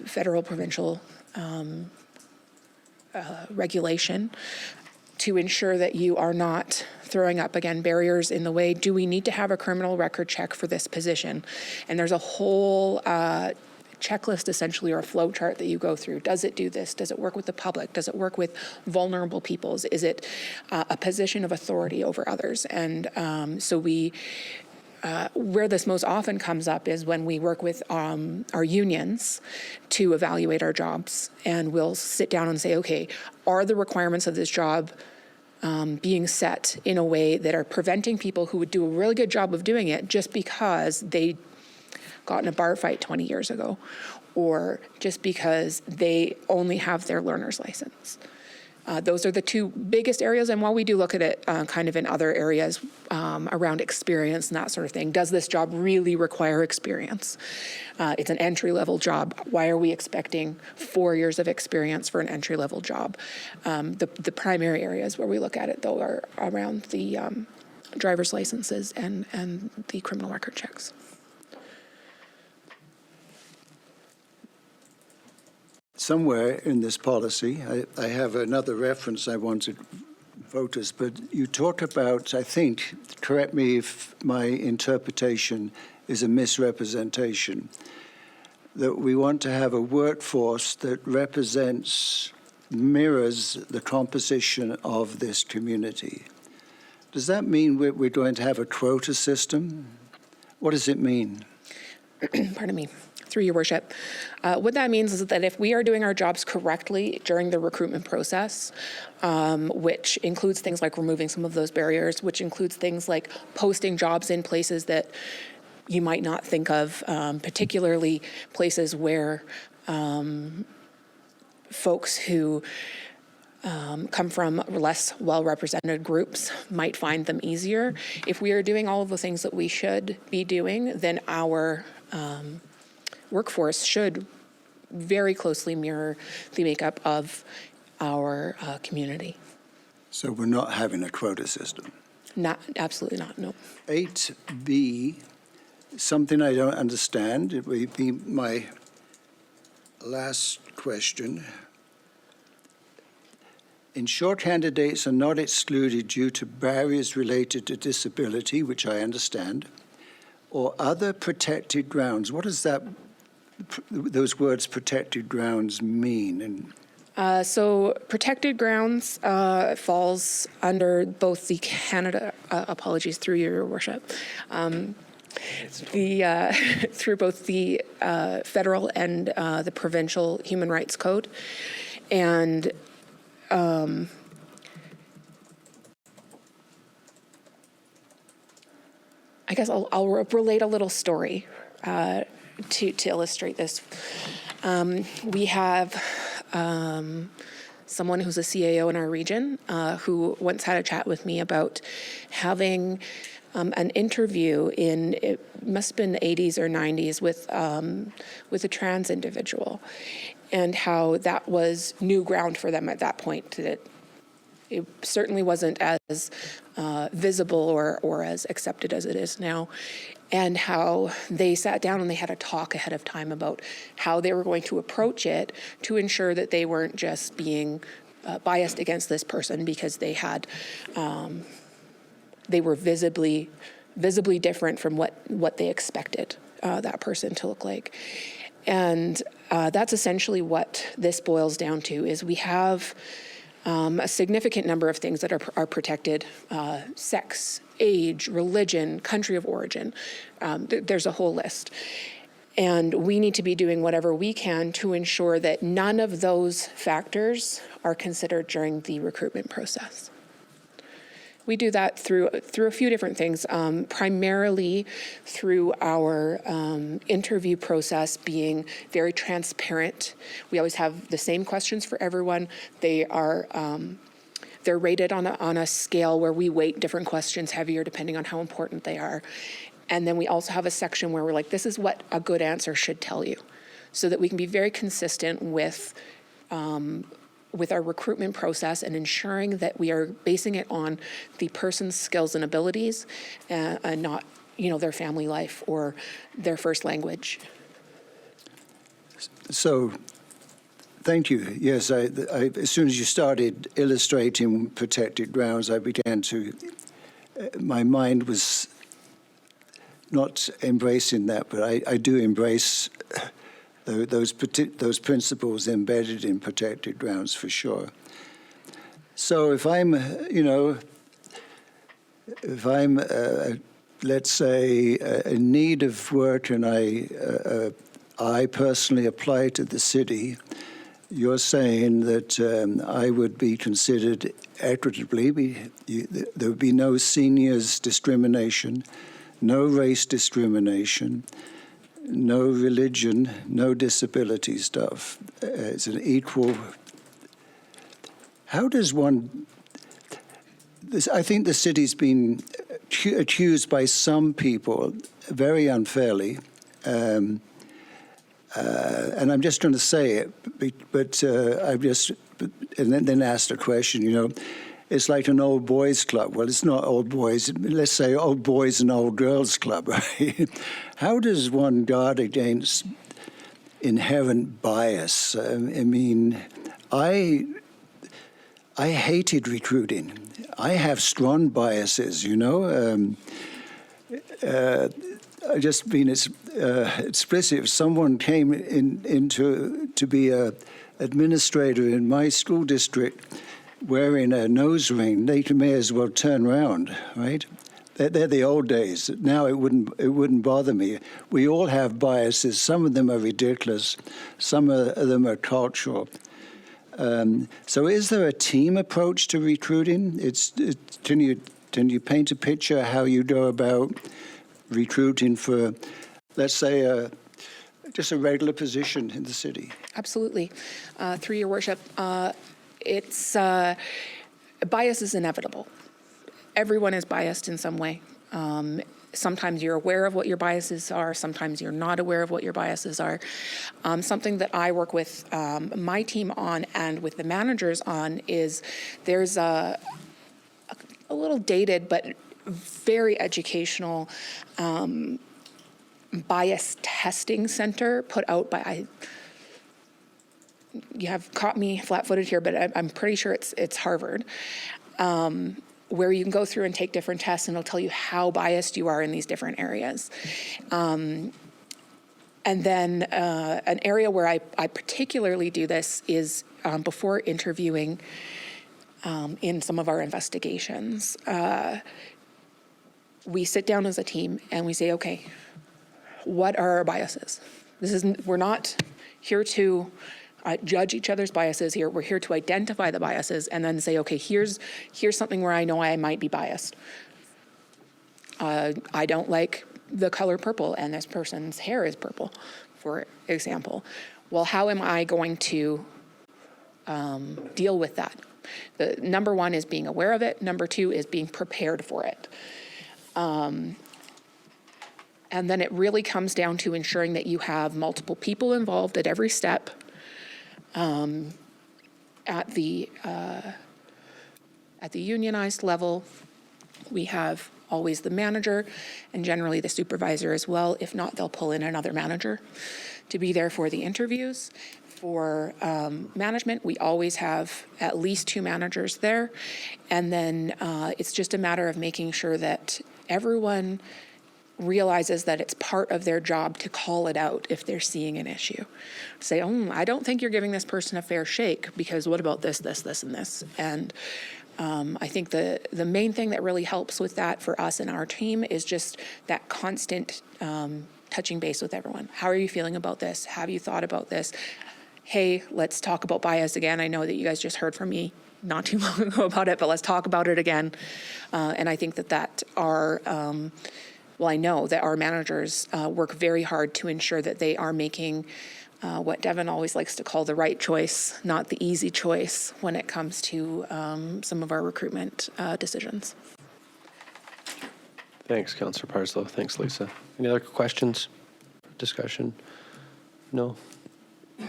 federal, provincial regulation to ensure that you are not throwing up, again, barriers in the way. Do we need to have a criminal record check for this position? And there's a whole checklist, essentially, or a flow chart that you go through. Does it do this? Does it work with the public? Does it work with vulnerable peoples? Is it a position of authority over others? And so we, where this most often comes up is when we work with our unions to evaluate our jobs, and we'll sit down and say, okay, are the requirements of this job being set in a way that are preventing people who would do a really good job of doing it just because they got in a bar fight 20 years ago, or just because they only have their learner's license. Those are the two biggest areas, and while we do look at it kind of in other areas around experience and that sort of thing, does this job really require experience? It's an entry-level job. Why are we expecting 4 years of experience for an entry-level job? The primary areas where we look at it, though, are around the driver's licenses and the criminal record checks. Somewhere in this policy, I have another reference I wanted voters, but you talk about, I think, correct me if my interpretation is a misrepresentation, that we want to have a workforce that mirrors the composition of this community. Does that mean we're going to have a quota system? What does it mean? Pardon me. Through your worship. What that means is that if we are doing our jobs correctly during the recruitment process, which includes things like removing some of those barriers, which includes things like posting jobs in places that you might not think of, particularly places where folks who come from less well-represented groups might find them easier. If we are doing all of the things that we should be doing, then our workforce should very closely mirror the makeup of our community. So we're not having a quota system? Not, absolutely not, no. 8B, something I don't understand. It will be my last question. Ensure candidates are not excluded due to barriers related to disability, which I understand, or other protected grounds. What does that, those words protected grounds mean? And So protected grounds falls under both the Canada, apologies through your worship, through both the federal and the provincial human rights code. And I guess I'll relate a little story to illustrate this. We have someone who's a CAO in our region who once had a chat with me about having an interview in, it must have been the 80s or 90s, with a trans individual, and how that was new ground for them at that point. That it certainly wasn't as visible or as accepted as it is now. And how they sat down and they had a talk ahead of time about how they were going to approach it to ensure that they weren't just being biased against this person because they had, they were visibly different from what they expected that person to look like. And that's essentially what this boils down to, is we have a significant number of things that are protected: sex, age, religion, country of origin. There's a whole list. And we need to be doing whatever we can to ensure that none of those factors are considered during the recruitment process. We do that through a few different things, primarily through our interview process being very transparent. We always have the same questions for everyone. They are they're rated on a scale where we weight different questions heavier depending on how important they are. And then we also have a section where we're like, this is what a good answer should tell you, so that we can be very consistent with our recruitment process and ensuring that we are basing it on the person's skills and abilities and not, their family life or their first language. So, thank you. Yes, I, as soon as you started illustrating protected grounds, I began to, my mind was not embracing that, but I do embrace those principles embedded in protected grounds for sure. So if I'm, let's say, in need of work and I personally apply to the city, you're saying that I would be considered equitably, there would be no seniors discrimination, no race discrimination, no religion, no disability stuff. It's an equal. How does one? I think the city's been accused by some people very unfairly, and I'm just going to say it, but I've just and then asked a question. It's like an old boys club. Well, it's not old boys. Let's say old boys and old girls club, right? How does one guard against inherent bias? I mean, I hated recruiting. I have strong biases, I just been explicit. If someone came to be an administrator in my school district wearing a nose ring, they may as well turn around, right? They're the old days. Now it wouldn't bother me. We all have biases. Some of them are ridiculous. Some of them are cultural. So is there a team approach to recruiting? Can you paint a picture how you go about recruiting for, let's say, just a regular position in the city? Absolutely. Through your worship, it's bias is inevitable. Everyone is biased in some way. Sometimes you're aware of what your biases are. Sometimes you're not aware of what your biases are. Something that I work with my team on and with the managers on is there's a little dated but very educational bias testing center put out by, you have caught me flat-footed here, but I'm pretty sure it's Harvard, where you can go through and take different tests and it'll tell you how biased you are in these different areas. And then an area where I particularly do this is before interviewing in some of our investigations, we sit down as a team and we say, okay, what are our biases? We're not here to judge each other's biases here. We're here to identify the biases and then say, okay, here's something where I know I might be biased. I don't like the color purple and this person's hair is purple, for example. Well, how am I going to deal with that? The number one is being aware of it. Number two is being prepared for it. And then it really comes down to ensuring that you have multiple people involved at every step. At the unionized level, we have always the manager and generally the supervisor as well. If not, they'll pull in another manager to be there for the interviews. For management, we always have at least 2 managers there. And then it's just a matter of making sure that everyone realizes that it's part of their job to call it out if they're seeing an issue. Say, I don't think you're giving this person a fair shake because what about this, this, this, and this? And I think the main thing that really helps with that for us and our team is just that constant touching base with everyone. How are you feeling about this? Have you thought about this? Hey, let's talk about bias again. I know that you guys just heard from me not too long ago about it, but let's talk about it again. And I think that I know that our managers work very hard to ensure that they are making what Devin always likes to call the right choice, not the easy choice when it comes to some of our recruitment decisions. Thanks, Councillor Parslow. Thanks, Lisa. Any other questions, discussion? No? All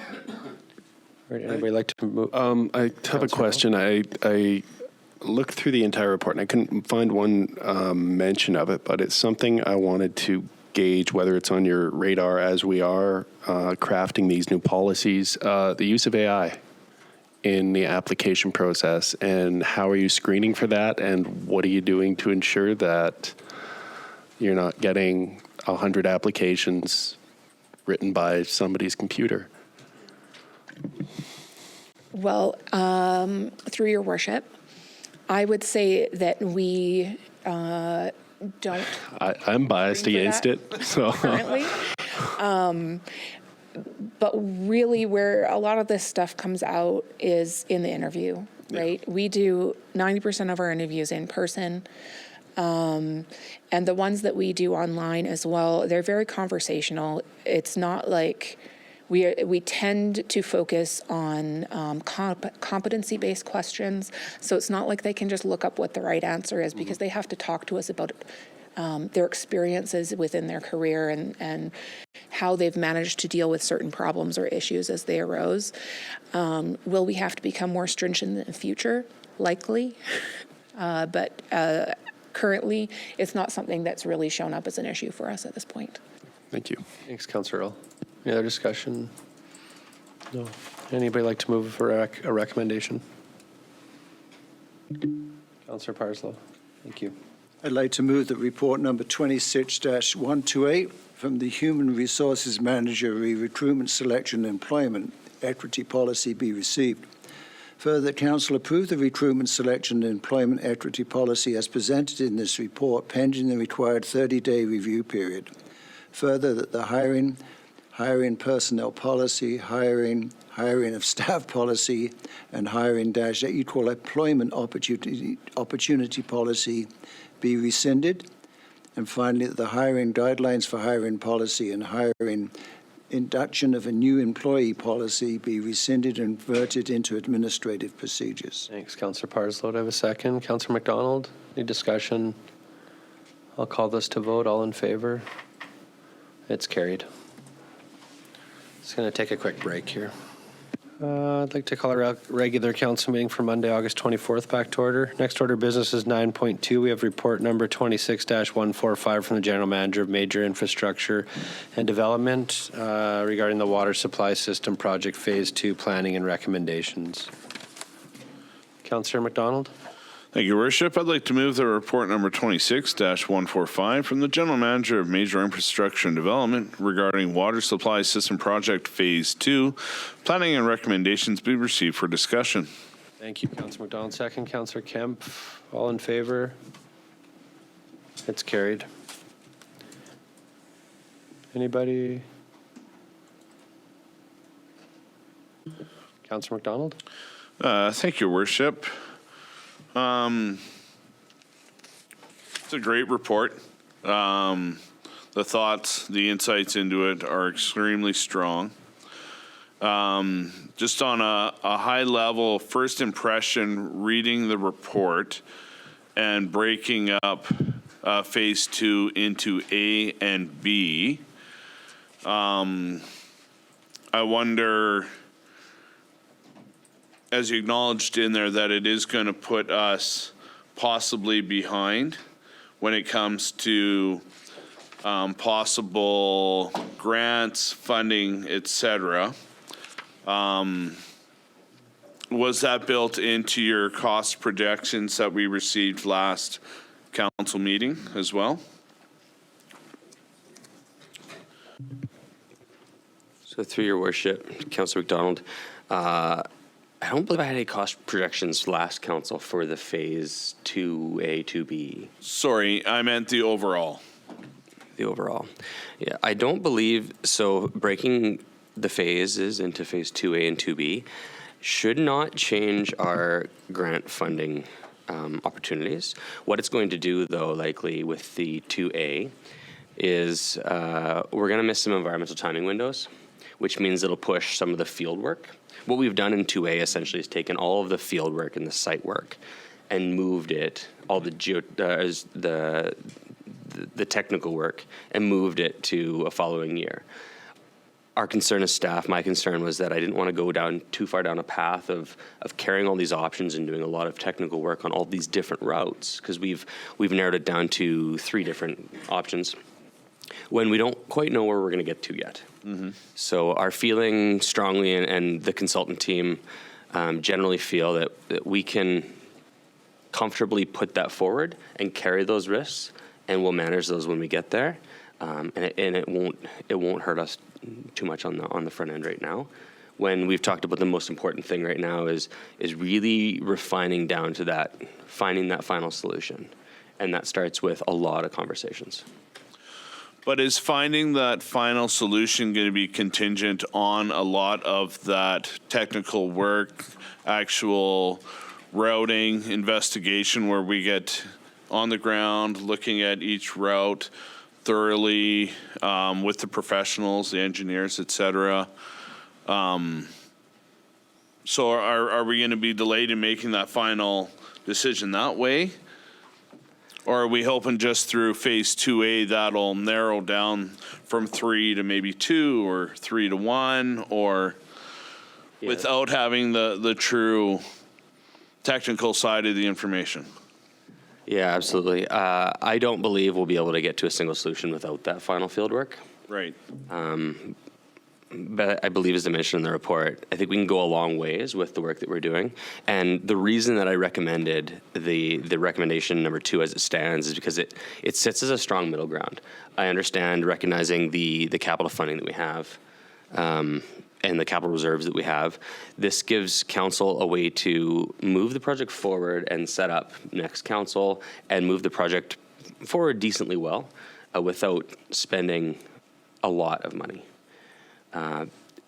right, anybody like to move? I have a question. I looked through the entire report and I couldn't find one mention of it, but it's something I wanted to gauge whether it's on your radar as we are crafting these new policies. The use of AI in the application process, and how are you screening for that, and what are you doing to ensure that you're not getting 100 applications written by somebody's computer? Well, through your worship, I would say that we don't. I'm biased against it, so Currently. But really where a lot of this stuff comes out is in the interview, right? Yeah. We do 90% of our interviews in person. And the ones that we do online as well, they're very conversational. It's not like we tend to focus on competency-based questions. So it's not like they can just look up what the right answer is, because they have to talk to us about their experiences within their career and how they've managed to deal with certain problems or issues as they arose. Will we have to become more stringent in the future? Likely. But currently, it's not something that's really shown up as an issue for us at this point. Thank you. Thanks, Councillor Earl. Any other discussion? No. Anybody like to move for a recommendation? Councillor Parslow. Thank you. I'd like to move that report number 26-128 from the Human Resources Manager Recruitment, Selection, Employment Equity Policy be received. Further, that Council approve the Recruitment, Selection, and Employment Equity Policy as presented in this report, pending the required 30-day review period. Further, that the hiring personnel policy, hiring of staff policy, and hiring-equal employment opportunity policy be rescinded. And finally, that the hiring guidelines for hiring policy and hiring induction of a new employee policy be rescinded and converted into administrative procedures. Thanks, Councillor Parslow. Do I have a second? Councillor McDonald, any discussion? I'll call this to vote. All in favor? It's carried. Just going to take a quick break here. I'd like to call our regular council meeting for Monday, August 24th back to order. Next order of business is 9.2. We have report number 26-145 from the General Manager of Major Infrastructure and Development regarding the Water Supply System Project Phase 2 Planning and Recommendations. Councillor McDonald. Thank you, Worship. I'd like to move the report number 26-145 from the General Manager of Major Infrastructure and Development regarding Water Supply System Project Phase 2. Planning and recommendations be received for discussion. Thank you, Councillor McDonald. Second, Councillor Kemp. All in favor? It's carried. Anybody? Councillor McDonald? Thank you, Worship. It's a great report. The thoughts, the insights into it are extremely strong. Just on a high level, first impression, reading the report and breaking up Phase 2 into A and B, I wonder, as you acknowledged in there, that it is going to put us possibly behind when it comes to possible grants, funding, etc. Was that built into your cost projections that we received last council meeting as well? So through your worship, Councillor McDonald, I don't believe I had any cost projections last council for the Phase 2A, 2B. Sorry, I meant the overall. The overall. Yeah, I don't believe, so breaking the phases into Phase 2A and 2B should not change our grant funding opportunities. What it's going to do, though, likely with the 2A is we're going to miss some environmental timing windows, which means it'll push some of the field work. What we've done in 2A essentially is taken all of the field work and the site work and moved it, all the technical work, and moved it to a following year. Our concern as staff, my concern was that I didn't want to go down too far down a path of carrying all these options and doing a lot of technical work on all these different routes, because we've narrowed it down to 3 different options when we don't quite know where we're going to get to yet. Mm-hmm. So our feeling strongly, and the consultant team generally feel that we can comfortably put that forward and carry those risks, and we'll manage those when we get there, and it won't hurt us too much on the front end right now. When we've talked about the most important thing right now is really refining down to that, finding that final solution, and that starts with a lot of conversations. But is finding that final solution going to be contingent on a lot of that technical work, actual routing, investigation, where we get on the ground, looking at each route thoroughly with the professionals, the engineers, et cetera? So are we going to be delayed in making that final decision that way? Or are we hoping just through Phase 2A that'll narrow down from 3 to maybe 2 or 3 to 1, or without having the true technical side of the information? Yeah, absolutely. I don't believe we'll be able to get to a single solution without that final field work. Right. But I believe, as I mentioned in the report, I think we can go a long ways with the work that we're doing. And the reason that I recommended the recommendation number 2 as it stands is because it sits as a strong middle ground. I understand recognizing the capital funding that we have and the capital reserves that we have. This gives council a way to move the project forward and set up next council and move the project forward decently well without spending a lot of money.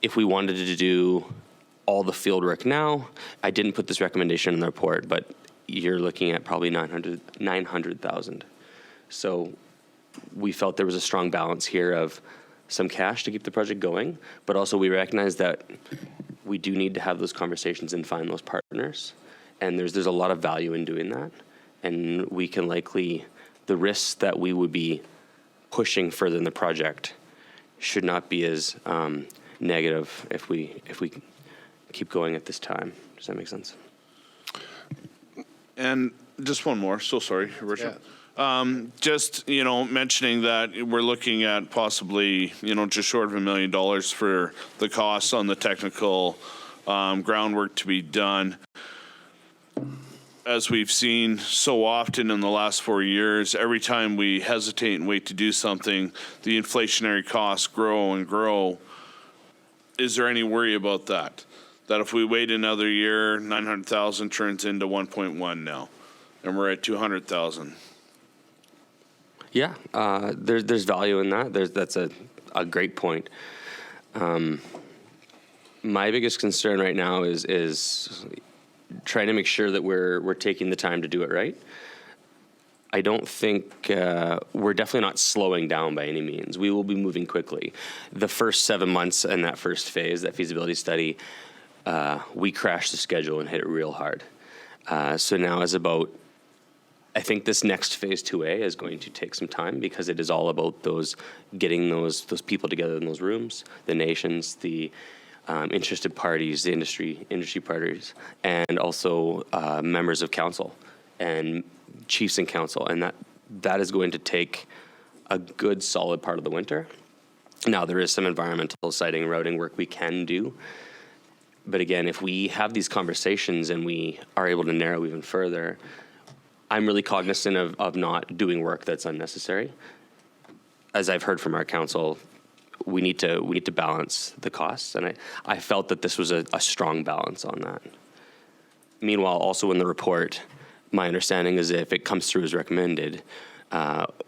If we wanted to do all the field work now, I didn't put this recommendation in the report, but you're looking at probably 900,000. So we felt there was a strong balance here of some cash to keep the project going, but also we recognize that we do need to have those conversations and find those partners. And there's a lot of value in doing that. And we can likely, the risks that we would be pushing further in the project should not be as negative if we keep going at this time. Does that make sense? And just one more. So sorry, Your Worship. Yeah. Just, mentioning that we're looking at possibly, just short of $1 million for the costs on the technical groundwork to be done. as we've seen so often in the last 4 years, every time we hesitate and wait to do something, the inflationary costs grow and grow. Is there any worry about that? That if we wait another year, 900,000 turns into 1.1 now, and we're at 200,000. Yeah, there's value in that. That's a great point. My biggest concern right now is trying to make sure that we're taking the time to do it right. I don't think we're definitely not slowing down by any means. We will be moving quickly. The first 7 months in that first phase, that feasibility study, we crashed the schedule and hit it real hard. So now is about, I think this next phase 2A is going to take some time because it is all about getting those people together in those rooms, the nations, the interested parties, the industry parties, and also members of council and chiefs in council, and that is going to take a good solid part of the winter. Now, there is some environmental siting and routing work we can do, but again, if we have these conversations and we are able to narrow even further, I'm really cognizant of not doing work that's unnecessary. As I've heard from our council, we need to balance the costs, and I felt that this was a strong balance on that. Meanwhile, also in the report, my understanding is if it comes through as recommended,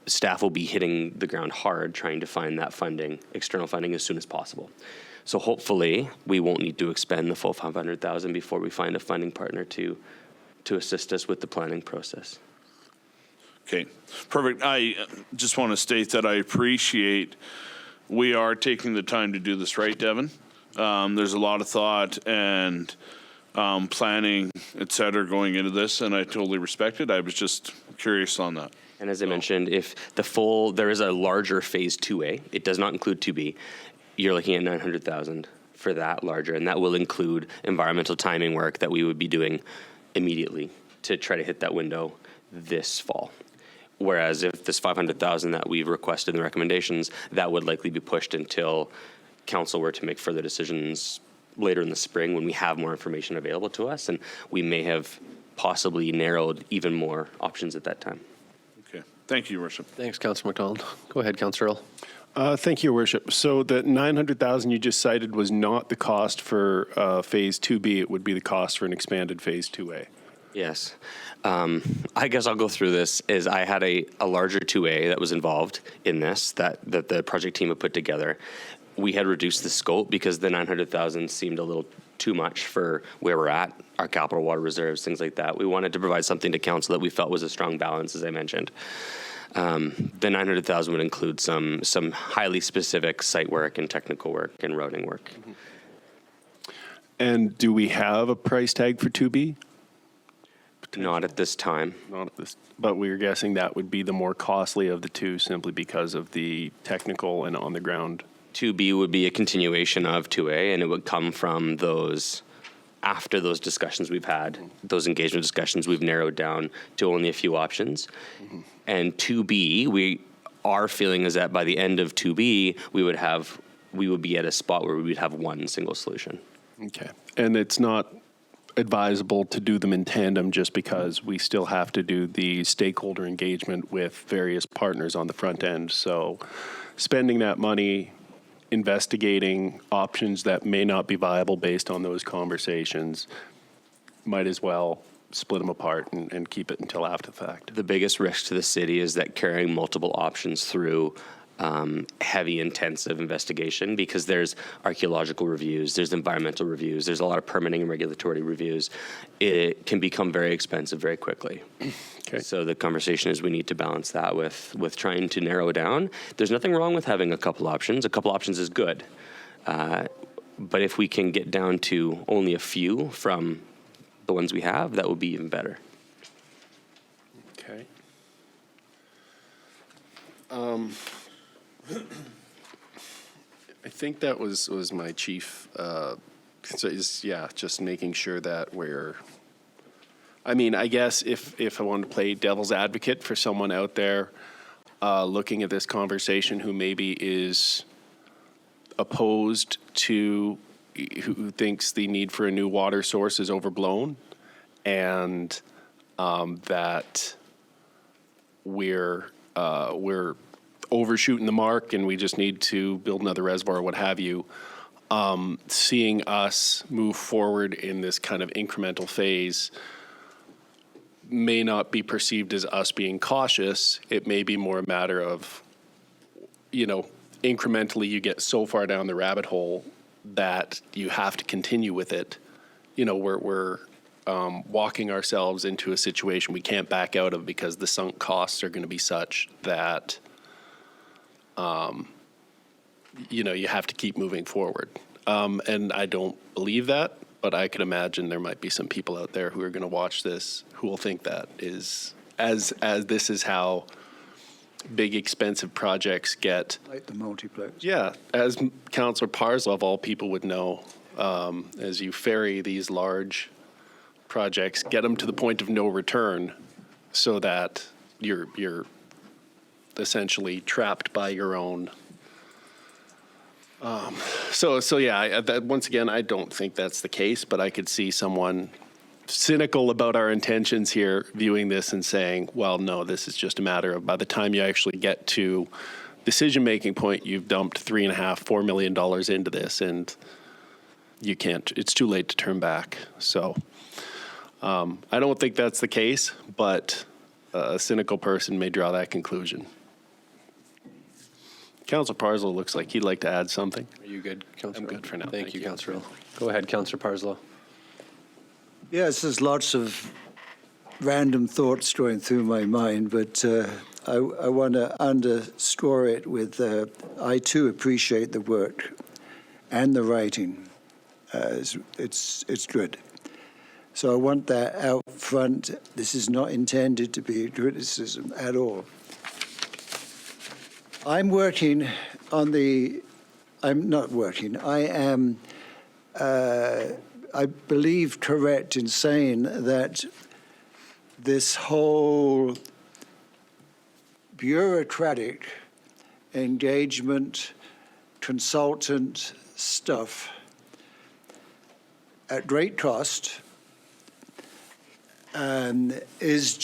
staff will be hitting the ground hard trying to find that funding, external funding, as soon as possible. So hopefully we won't need to expend the full 500,000 before we find a funding partner to assist us with the planning process. Okay, perfect. I just want to state that I appreciate we are taking the time to do this right, Devin. There's a lot of thought and planning, et cetera, going into this, and I totally respect it. I was just curious on that. And as I mentioned, if there is a larger phase 2A, it does not include 2B, you're looking at 900,000 for that larger, and that will include environmental timing work that we would be doing immediately to try to hit that window this fall. Whereas if this 500,000 that we've requested in the recommendations, that would likely be pushed until council were to make further decisions later in the spring when we have more information available to us, and we may have possibly narrowed even more options at that time. Okay, thank you, Your Worship. Thanks, Councillor McDonald. Go ahead, Councillor Earl. Thank you, Your Worship. So the 900,000 you just cited was not the cost for phase 2B. It would be the cost for an expanded phase 2A. Yes. I guess I'll go through this. I had a larger 2A that was involved in this that the project team had put together. We had reduced the scope because the 900,000 seemed a little too much for where we're at, our capital water reserves, things like that. We wanted to provide something to council that we felt was a strong balance, as I mentioned. The 900,000 would include some highly specific site work and technical work and routing work. Mm-hmm. And do we have a price tag for 2B? Not at this time. Not at this, but we were guessing that would be the more costly of the two simply because of the technical and on the ground. 2B would be a continuation of 2A, and it would come from those, after those discussions we've had, those engagement discussions, we've narrowed down to only a few options. Mm-hmm. And 2B, our feeling is that by the end of 2B, we would be at a spot where we would have one single solution. Okay. And it's not advisable to do them in tandem just because we still have to do the stakeholder engagement with various partners on the front end. So spending that money investigating options that may not be viable based on those conversations, might as well split them apart and keep it until after the fact. The biggest risk to the city is that carrying multiple options through heavy, intensive investigation, because there's archaeological reviews, there's environmental reviews, there's a lot of permitting and regulatory reviews. It can become very expensive very quickly. Okay. So the conversation is we need to balance that with trying to narrow down. There's nothing wrong with having a couple options. A couple options is good. But if we can get down to only a few from the ones we have, that would be even better. Okay. I think that was my chief concern is, just making sure that I guess if I wanted to play devil's advocate for someone out there looking at this conversation who maybe is opposed to, who thinks the need for a new water source is overblown, and that we're overshooting the mark and we just need to build another reservoir or what have you. Seeing us move forward in this kind of incremental phase may not be perceived as us being cautious. It may be more a matter of, incrementally you get so far down the rabbit hole that you have to continue with it. We're walking ourselves into a situation we can't back out of because the sunk costs are going to be such that, you have to keep moving forward. And I don't believe that, but I can imagine there might be some people out there who are going to watch this who will think that is, as this is how big, expensive projects get. Like the multiplex. Yeah, as Councillor Parslow, of all people, would know, as you ferry these large projects, get them to the point of no return so that you're essentially trapped by your own. Once again, I don't think that's the case, but I could see someone cynical about our intentions here viewing this and saying, well, no, this is just a matter of by the time you actually get to decision-making point, you've dumped $3.5–4 million into this and you can't, it's too late to turn back. So I don't think that's the case, but a cynical person may draw that conclusion. Councillor Parslow looks like he'd like to add something. Are you good, Councillor? I'm good for now. Thank you, Councillor. Go ahead, Councillor Parslow. Yes, there's lots of random thoughts going through my mind, but I want to underscore it with, I too appreciate the work and the writing. It's good. So I want that out front. This is not intended to be criticism at all. I'm not working. I am, I believe, correct in saying that this whole bureaucratic engagement, consultant stuff at great cost is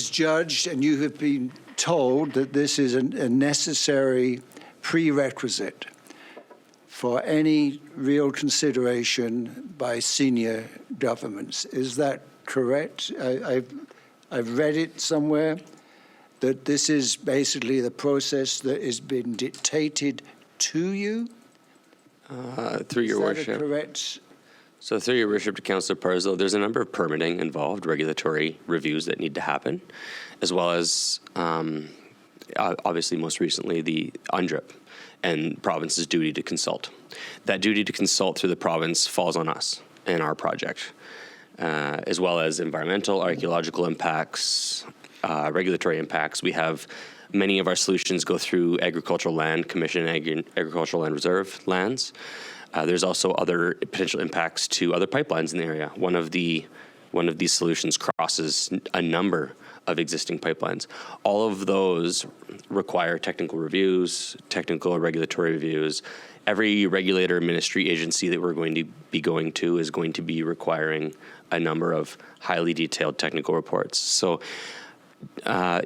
judged, and you have been told that this is a necessary prerequisite for any real consideration by senior governments. Is that correct? I've read it somewhere that this is basically the process that has been dictated to you. Through your Is that worship. correct? So through your worship to Councillor Parslow, there's a number of permitting involved, regulatory reviews that need to happen, as well as obviously most recently the UNDRIP and province's duty to consult. That duty to consult through the province falls on us and our project, as well as environmental, archaeological impacts, regulatory impacts. We have many of our solutions go through agricultural land commission, agricultural land reserve lands. There's also other potential impacts to other pipelines in the area. One of these solutions crosses a number of existing pipelines. All of those require technical reviews, technical regulatory reviews. Every regulator, ministry, agency that we're going to be going to is going to be requiring a number of highly detailed technical reports. So,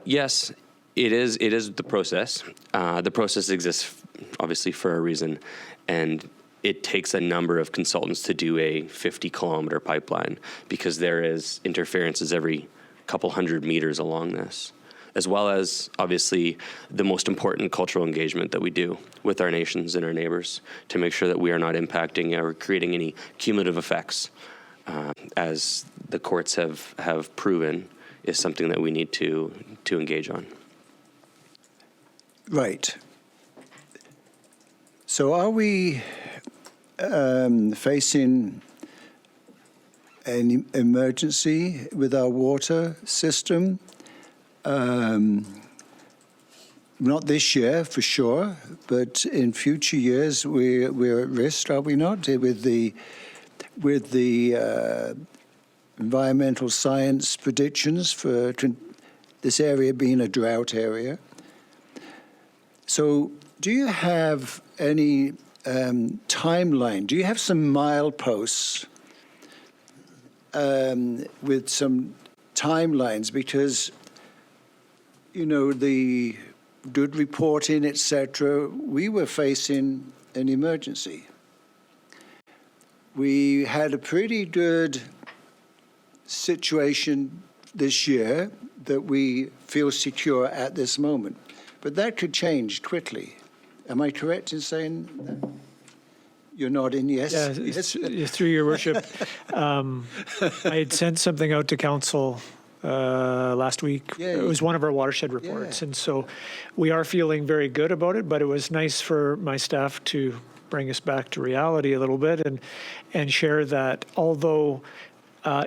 yes, it is the process. The process exists obviously for a reason, and it takes a number of consultants to do a 50-kilometer pipeline because there is interferences every couple hundred meters along this, as well as obviously the most important cultural engagement that we do with our nations and our neighbors to make sure that we are not impacting or creating any cumulative effects, as the courts have proven is something that we need to engage on. Right. So are we facing an emergency with our water system? Not this year, for sure, but in future years we're at risk, are we not? With the environmental science predictions for this area being a drought area. So do you have any timeline? Do you have some mileposts with some timelines, because, you know, the good reporting, etc., we were facing an emergency. We had a pretty good situation this year that we feel secure at this moment, but that could change quickly. Am I correct in saying that? You're nodding yes? Yeah, through your worship. I had sent something out to council last week. Yeah, It was one of our watershed reports. Yeah. And so we are feeling very good about it, but it was nice for my staff to bring us back to reality a little bit and share that although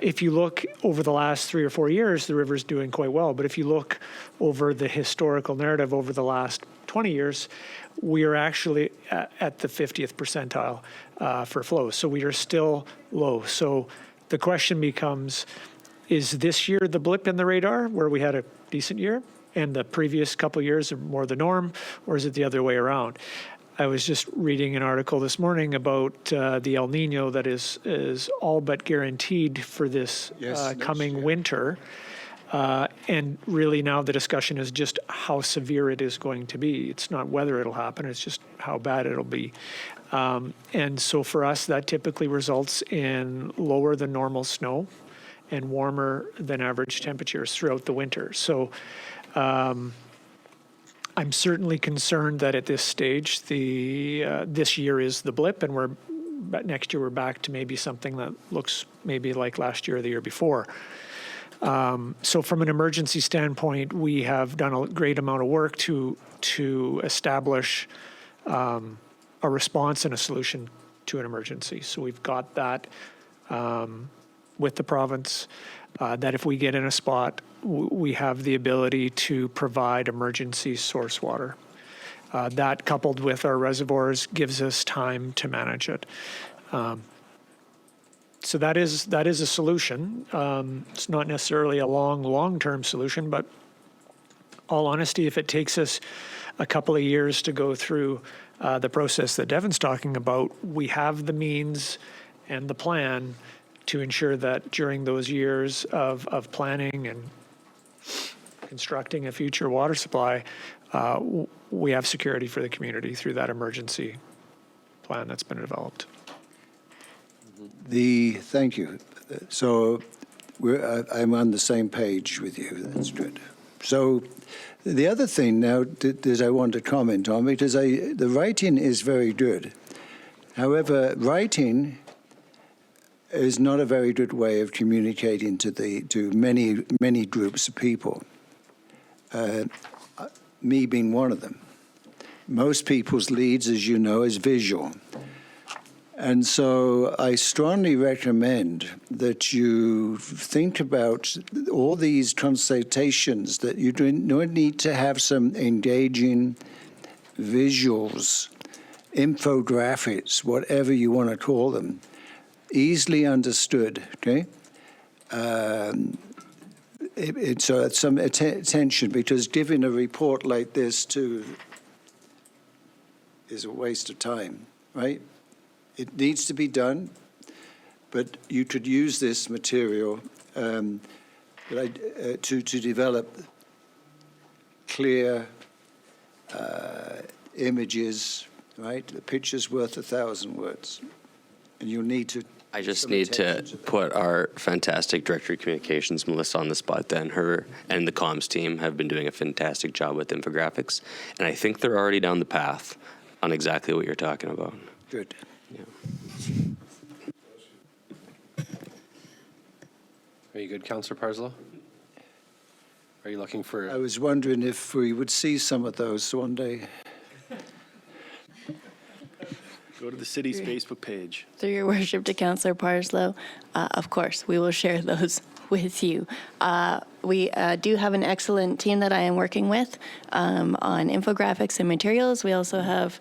if you look over the last 3 or 4 years, the river's doing quite well. But if you look over the historical narrative over the last 20 years, we are actually at the 50th percentile for flow. So we are still low. So the question becomes, is this year the blip in the radar where we had a decent year and the previous couple of years are more the norm, or is it the other way around? I was just reading an article this morning about the El Nino that is all but guaranteed for this coming winter. And really now the discussion is just how severe it is going to be. It's not whether it'll happen, it's just how bad it'll be. And so for us, that typically results in lower than normal snow and warmer than average temperatures throughout the winter. So I'm certainly concerned that at this stage, this year is the blip, and next year we're back to maybe something that looks maybe like last year or the year before. So from an emergency standpoint, we have done a great amount of work to establish a response and a solution to an emergency. So we've got that with the province, that if we get in a spot, we have the ability to provide emergency source water. That, coupled with our reservoirs, gives us time to manage it. So that is a solution. It's not necessarily a long-term solution, but all honesty, if it takes us a couple of years to go through the process that Devin's talking about, we have the means and the plan to ensure that during those years of planning and constructing a future water supply, we have security for the community through that emergency plan that's been developed. Thank you. So I'm on the same page with you. That's good. So the other thing now that I want to comment on, because the writing is very good. However, writing is not a very good way of communicating to many groups of people. Me being one of them. Most people's leads, as you know, is visual. And so I strongly recommend that you think about all these consultations, that you need to have some engaging visuals, infographics, whatever you want to call them, easily understood, okay? It's some attention, because giving a report like this is a waste of time, right? It needs to be done, but you could use this material to develop clear images, right? The picture's worth 1,000 words, and you'll need to. I just need to put our fantastic Director of Communications, Melissa, on the spot then. Her and the comms team have been doing a fantastic job with infographics, and I think they're already down the path on exactly what you're talking about. Good. Yeah. Are you good, Councillor Parslow? Are you looking for? I was wondering if we would see some of those one day. Go to the city's Facebook page. Through your worship to Councillor Parslow, of course, we will share those with you. We do have an excellent team that I am working with on infographics and materials. We also have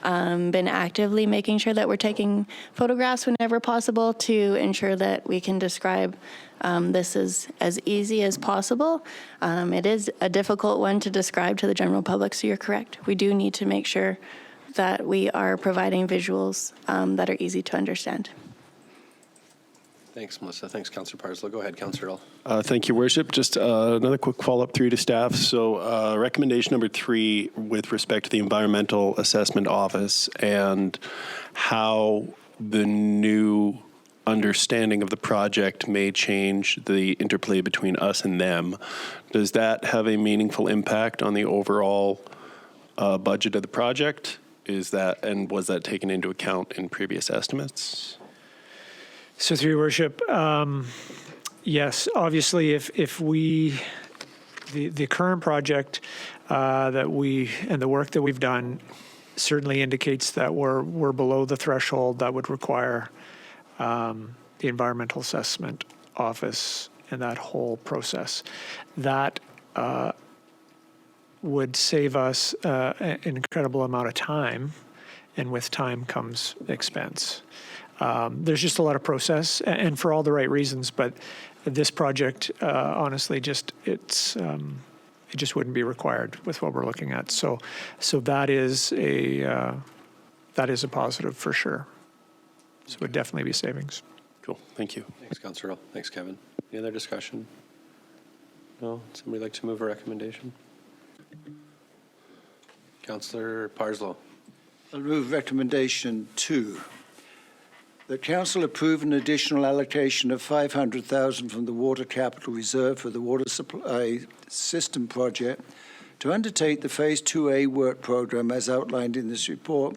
been actively making sure that we're taking photographs whenever possible to ensure that we can describe this as easy as possible. It is a difficult one to describe to the general public, so you're correct. We do need to make sure that we are providing visuals that are easy to understand. Thanks, Melissa. Thanks, Councillor Parslow. Go ahead, Councillor Earl. Thank you, Worship. Just another quick follow-up through to staff. So recommendation number 3 with respect to the Environmental Assessment Office and how the new understanding of the project may change the interplay between us and them. Does that have a meaningful impact on the overall budget of the project? Was that taken into account in previous estimates? So through your worship, yes, obviously if the current project and the work that we've done certainly indicates that we're below the threshold that would require the Environmental Assessment Office and that whole process. That would save us an incredible amount of time, and with time comes expense. There's just a lot of process, and for all the right reasons, but this project, honestly, it just wouldn't be required with what we're looking at. So that is a positive for sure. So it would definitely be savings. Cool. Thank you. Thanks, Councillor Earl. Thanks, Kevin. Any other discussion? No? Somebody like to move a recommendation? Councillor Parslow. I'll move recommendation 2. The council approve an additional allocation of $500,000 from the Water Capital Reserve for the water supply system project to undertake the Phase 2A work program as outlined in this report,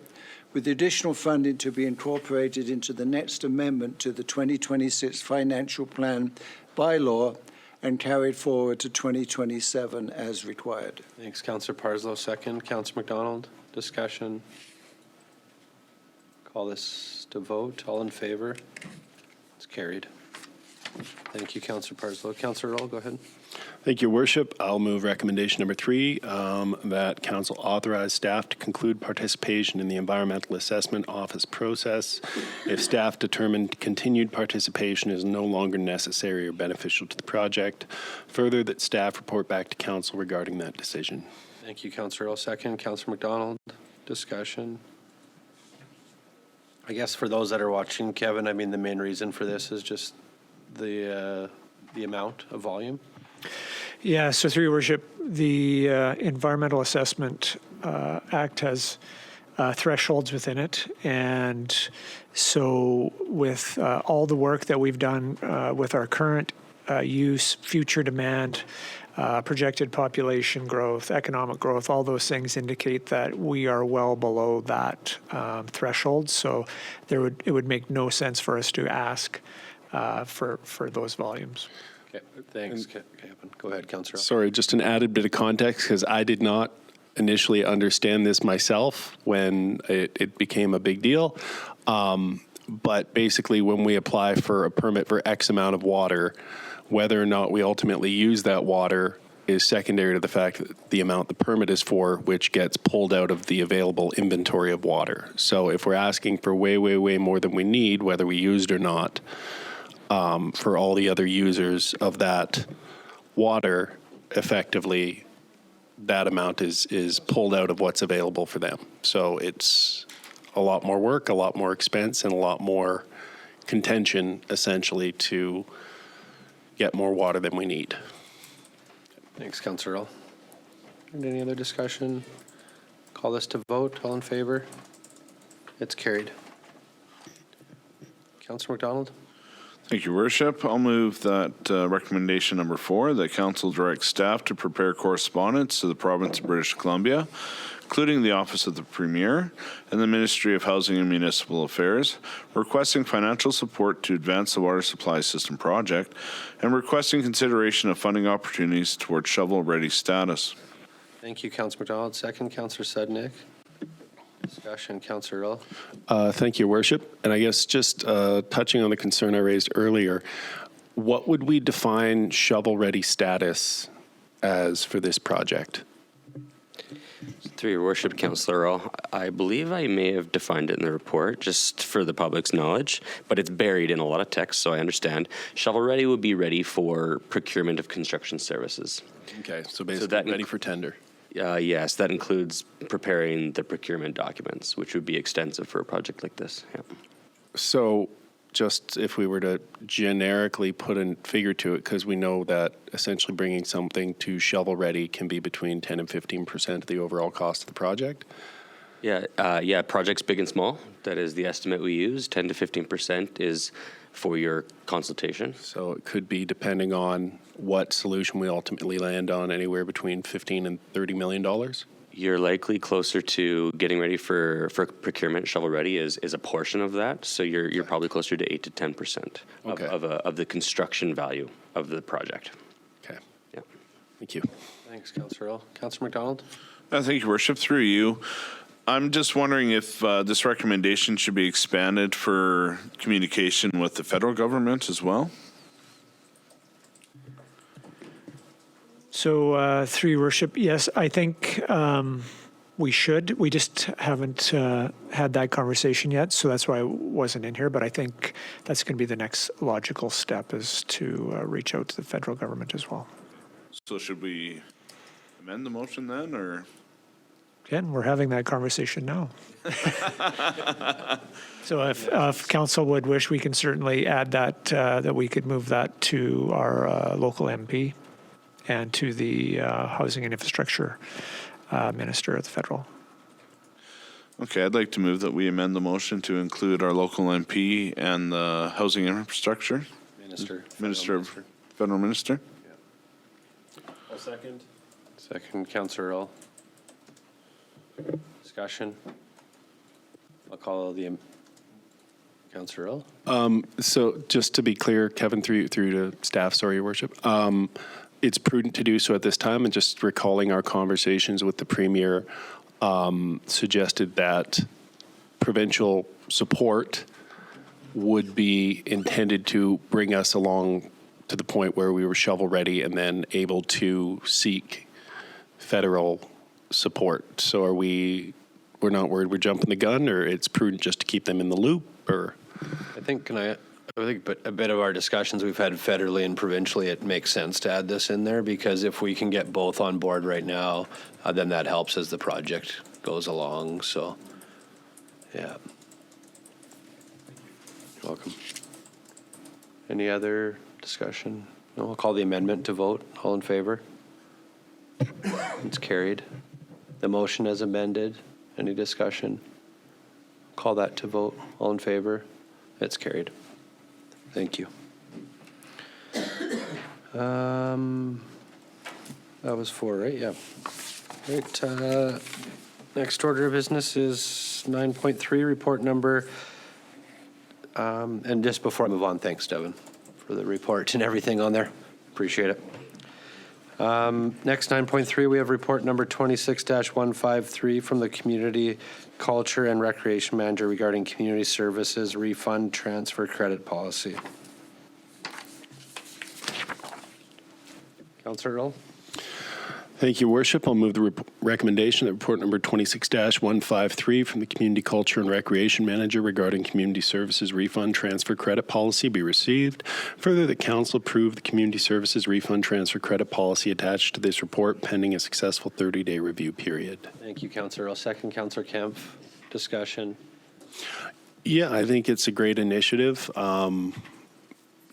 with additional funding to be incorporated into the next amendment to the 2026 financial plan bylaw and carried forward to 2027 as required. Thanks, Councillor Parslow. Second, Councillor McDonald. Discussion. Call this to vote. All in favor? It's carried. Thank you, Councillor Parslow. Councillor Earl, go ahead. Thank you, Worship. I'll move recommendation number 3, that council authorize staff to conclude participation in the Environmental Assessment Office process if staff determined continued participation is no longer necessary or beneficial to the project. Further, that staff report back to council regarding that decision. Thank you, Councillor Earl. Second, Councillor McDonald. Discussion. I guess for those that are watching, Kevin, I mean, the main reason for this is just the amount of volume. Yeah, so through your worship, the Environmental Assessment Act has thresholds within it. And so with all the work that we've done with our current use, future demand, projected population growth, economic growth, all those things indicate that we are well below that threshold. So it would make no sense for us to ask for those volumes. Okay, thanks, Kevin. Go ahead, Councillor. Sorry, just an added bit of context, because I did not initially understand this myself when it became a big deal. But basically, when we apply for a permit for X amount of water, whether or not we ultimately use that water is secondary to the fact that the amount the permit is for, which gets pulled out of the available inventory of water. So if we're asking for way, way, way more than we need, whether we used or not, for all the other users of that water, effectively, that amount is pulled out of what's available for them. So it's a lot more work, a lot more expense, and a lot more contention, essentially, to get more water than we need. Thanks, Councillor Earl. And any other discussion? Call this to vote. All in favor? It's carried. Councillor McDonald? Thank you, Worship. I'll move that recommendation number 4, that council directs staff to prepare correspondence to the province of British Columbia, including the Office of the Premier and the Ministry of Housing and Municipal Affairs, requesting financial support to advance the water supply system project and requesting consideration of funding opportunities towards shovel-ready status. Thank you, Councillor McDonald. Second, Councillor Sudnick. Discussion, Councillor Earl. Thank you, Worship. And I guess just touching on the concern I raised earlier, what would we define shovel-ready status as for this project? Through your worship, Councillor Earl, I believe I may have defined it in the report, just for the public's knowledge, but it's buried in a lot of text, so I understand. Shovel-ready would be ready for procurement of construction services. Okay, so basically ready for tender. Yes, that includes preparing the procurement documents, which would be extensive for a project like this. Yeah. So just if we were to generically put a figure to it, because we know that essentially bringing something to shovel-ready can be between 10 and 15% of the overall cost of the project? Yeah, projects big and small. That is the estimate we use. 10 to 15% is for your consultation. So it could be, depending on what solution we ultimately land on, anywhere between $15 and $30 million? You're likely closer to getting ready for procurement. Shovel ready is a portion of that. So you're probably closer to 8 to 10% Okay. of the construction value of the project. Okay. Yeah. Thank you. Thanks, Councillor Earl. Councillor McDonald? Thank you, Your Worship. Through you, I'm just wondering if this recommendation should be expanded for communication with the federal government as well? So, through your worship, yes, I think we should. We just haven't had that conversation yet, so that's why I wasn't in here. But I think that's going to be the next logical step, is to reach out to the federal government as well. So should we amend the motion then, or? Again, we're having that conversation now. So if council would wish, we can certainly add that, that we could move that to our local MP and to the Housing and Infrastructure Minister at the federal. Okay, I'd like to move that we amend the motion to include our local MP and the Housing and Infrastructure Federal Minister. A second. Second, Councillor Earl. Discussion. I'll call the Councillor Earl. So just to be clear, Kevin, through to staff, sorry, Your Worship, it's prudent to do so at this time, and just recalling our conversations with the Premier suggested that provincial support would be intended to bring us along to the point where we were shovel ready and then able to seek federal support. So we're not worried we're jumping the gun, or it's prudent just to keep them in the loop, or? I think a bit of our discussions we've had federally and provincially, it makes sense to add this in there, because if we can get both on board right now, then that helps as the project goes along. So, yeah. Welcome. Any other discussion? No, I'll call the amendment to vote. All in favor? It's carried. The motion as amended. Any discussion? Call that to vote. All in favor? It's carried. Thank you. That was 4, right? Yeah. Right. Next order of business is 9.3, report number. And just before I move on, thanks, Devin, for the report and everything on there. Appreciate it. Next, 9.3, we have report number 26-153 from the Community Culture and Recreation Manager regarding community services refund transfer credit policy. Councillor Earl. Thank you, Worship. I'll move the recommendation that report number 26-153 from the Community Culture and Recreation Manager regarding community services refund transfer credit policy be received. Further, the Council approve the community services refund transfer credit policy attached to this report pending a successful 30-day review period. Thank you, Councillor Earl. Second, Councillor Kemp. Discussion. Yeah, I think it's a great initiative.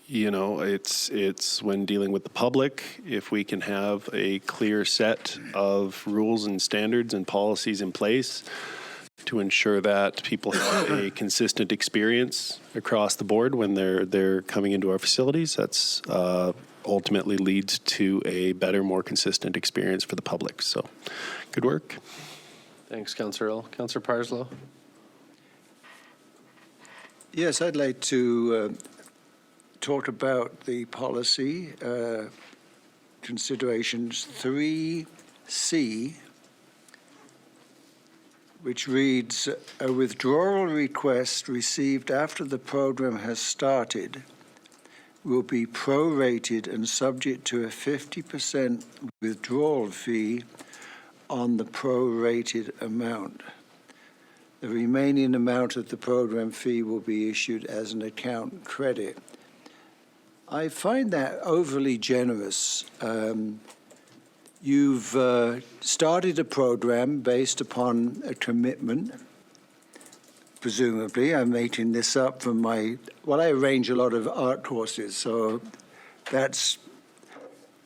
You know, it's when dealing with the public, if we can have a clear set of rules and standards and policies in place to ensure that people have a consistent experience across the board when they're coming into our facilities, that's ultimately leads to a better, more consistent experience for the public. So, good work. Thanks, Councillor Earl. Councillor Parslow. Yes, I'd like to talk about the policy considerations 3C, which reads, a withdrawal request received after the program has started will be prorated and subject to a 50% withdrawal fee on the prorated amount. The remaining amount of the program fee will be issued as an account credit. I find that overly generous. You've started a program based upon a commitment, presumably. I'm making this up from I arrange a lot of art courses, so let's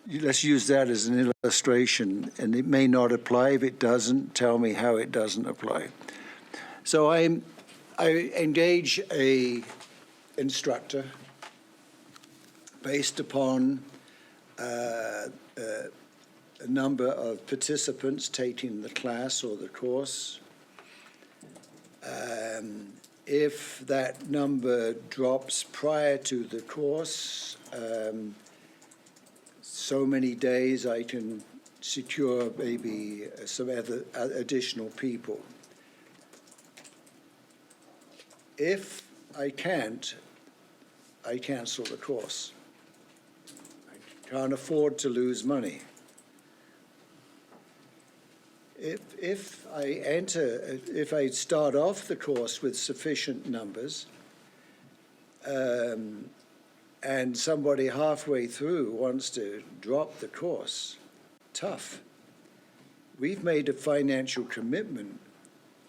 use that as an illustration, and it may not apply. If it doesn't, tell me how it doesn't apply. So I engage a instructor based upon a number of participants taking the class or the course. If that number drops prior to the course, so many days I can secure maybe some other additional people. If I can't, I cancel the course. I can't afford to lose money. If I start off the course with sufficient numbers, and somebody halfway through wants to drop the course, tough. We've made a financial commitment.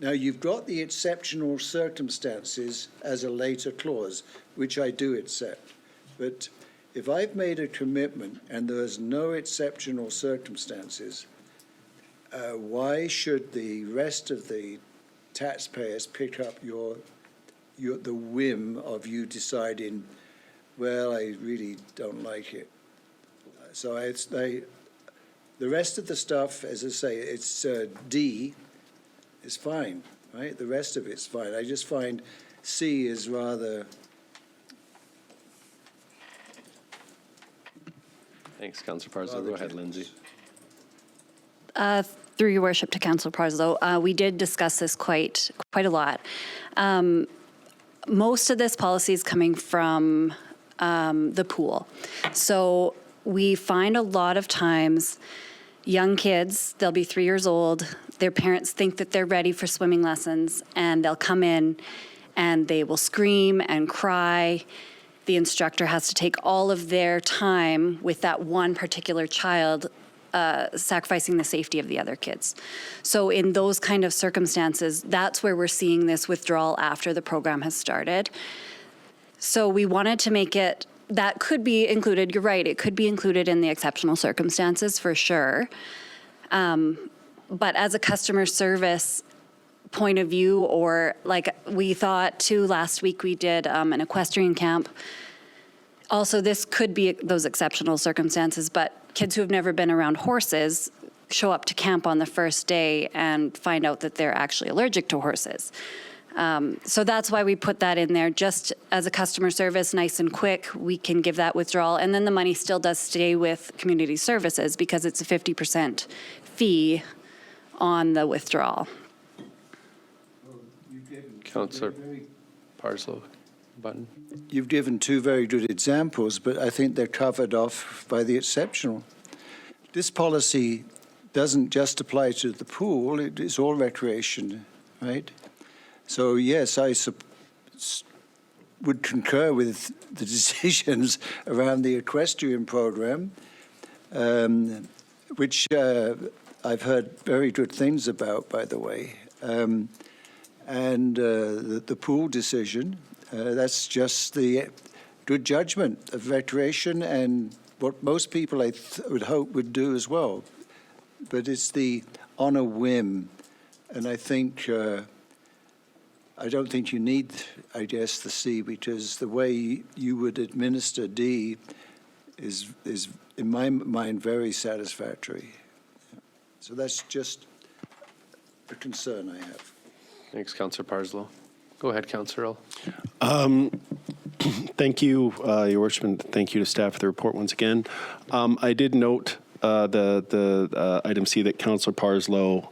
Now, you've got the exceptional circumstances as a later clause, which I do accept. But if I've made a commitment and there's no exceptional circumstances, why should the rest of the taxpayers pick up the whim of you deciding, well, I really don't like it? So the rest of the stuff, as I say, it's D is fine, right? The rest of it's fine. I just find C is rather... Thanks, Councillor Parslow. Go ahead, Lindsay. Through your worship to Councillor Parslow, we did discuss this quite a lot. Most of this policy is coming from the pool. So we find a lot of times young kids, they'll be 3 years old, their parents think that they're ready for swimming lessons, and they'll come in and they will scream and cry. The instructor has to take all of their time with that one particular child, sacrificing the safety of the other kids. So in those kind of circumstances, that's where we're seeing this withdrawal after the program has started. So we wanted to make it, that could be included, you're right, it could be included in the exceptional circumstances for sure. But as a customer service point of view, or like we thought too, last week we did an equestrian camp. Also, this could be those exceptional circumstances, but kids who have never been around horses show up to camp on the first day and find out that they're actually allergic to horses. So that's why we put that in there, just as a customer service, nice and quick, we can give that withdrawal. And then the money still does stay with community services because it's a 50% fee on the withdrawal. Councillor Parslow, button. You've given two very good examples, but I think they're covered off by the exceptional. This policy doesn't just apply to the pool, it is all recreation, right? So yes, I would concur with the decisions around the equestrian program, which I've heard very good things about, by the way. And the pool decision, that's just the good judgment of recreation and what most people I would hope would do as well. But it's the on a whim, and I think I don't think you need, I guess, the C, because the way you would administer D is in my mind very satisfactory. So that's just a concern I have. Thanks, Councillor Parslow. Go ahead, Councillor Earl. Thank you, Your Worship, and thank you to staff for the report once again. I did note the item C that Councillor Parslow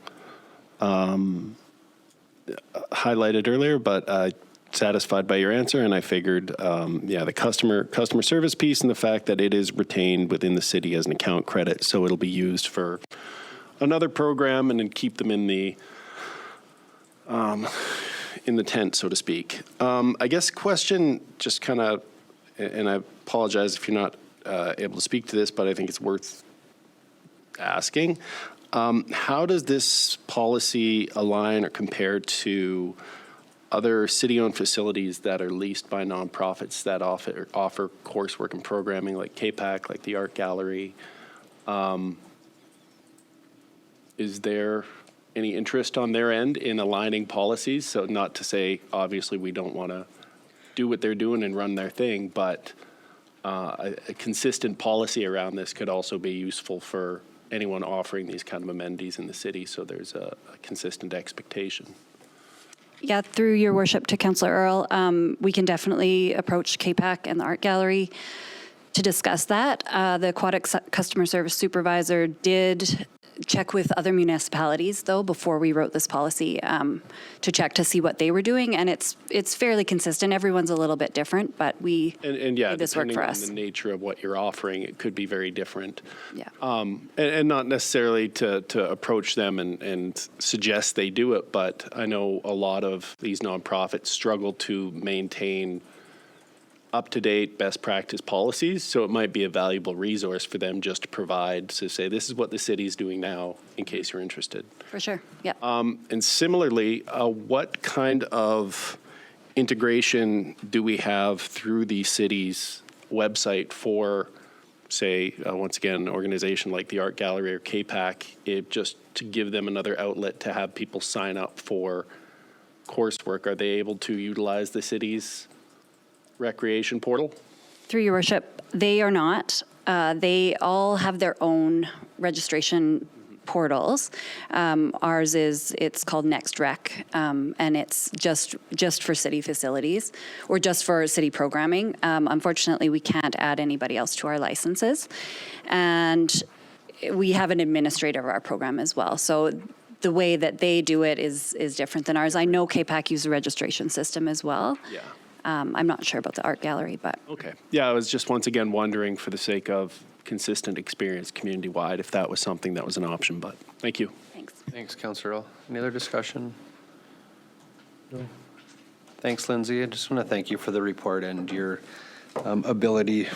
highlighted earlier, but satisfied by your answer, and I figured, the customer service piece and the fact that it is retained within the city as an account credit, so it'll be used for another program and then keep them in the tent, so to speak. I guess question just kind of, and I apologize if you're not able to speak to this, but I think it's worth asking. How does this policy align or compare to other city-owned facilities that are leased by nonprofits that offer coursework and programming, like KPAC, like the Art Gallery. Is there any interest on their end in aligning policies? So not to say, obviously, we don't want to do what they're doing and run their thing, but a consistent policy around this could also be useful for anyone offering these kind of amenities in the city, so there's a consistent expectation. Yeah, through your worship to Councillor Earl, we can definitely approach KPAC and the Art Gallery to discuss that. The Aquatics customer service supervisor did check with other municipalities, though, before we wrote this policy to check to see what they were doing, and it's fairly consistent. Everyone's a little bit different, but we and yeah, made this work depending for on us. the nature of what you're offering, it could be very different. Yeah. And not necessarily to approach them and suggest they do it, but I know a lot of these nonprofits struggle to maintain up-to-date best practice policies, so it might be a valuable resource for them just to provide, to say, this is what the city's doing now, in case you're interested. For sure, yeah. And similarly, what kind of integration do we have through the city's website for, say, once again, an organization like the Art Gallery or KPAC, just to give them another outlet to have people sign up for coursework? Are they able to utilize the city's recreation portal? Through your worship, they are not. They all have their own registration portals. Ours it's called NextRec, and it's just for city facilities or just for city programming. Unfortunately, we can't add anybody else to our licenses, and we have an administrator of our program as well. So the way that they do it is different than ours. I know KPAC uses a registration system as well. Yeah. I'm not sure about the Art Gallery, but. Okay. Yeah, I was just once again wondering, for the sake of consistent experience community-wide, if that was something that was an option, but thank you. Thanks. Thanks, Councillor Earl. Any other discussion? No. Thanks, Lindsay. I just want to thank you for the report and your ability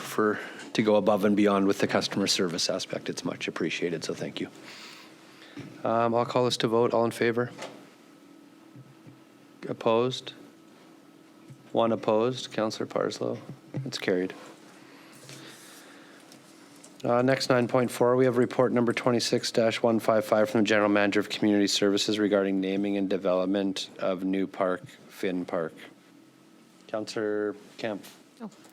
to go above and beyond with the customer service aspect. It's much appreciated, so thank you. I'll call this to vote. All in favor? Opposed? One opposed. Councillor Parslow. It's carried. Next, 9.4, we have report number 26-155 from the General Manager of Community Services regarding naming and development of new park, Fynn Park. Councillor Kemp.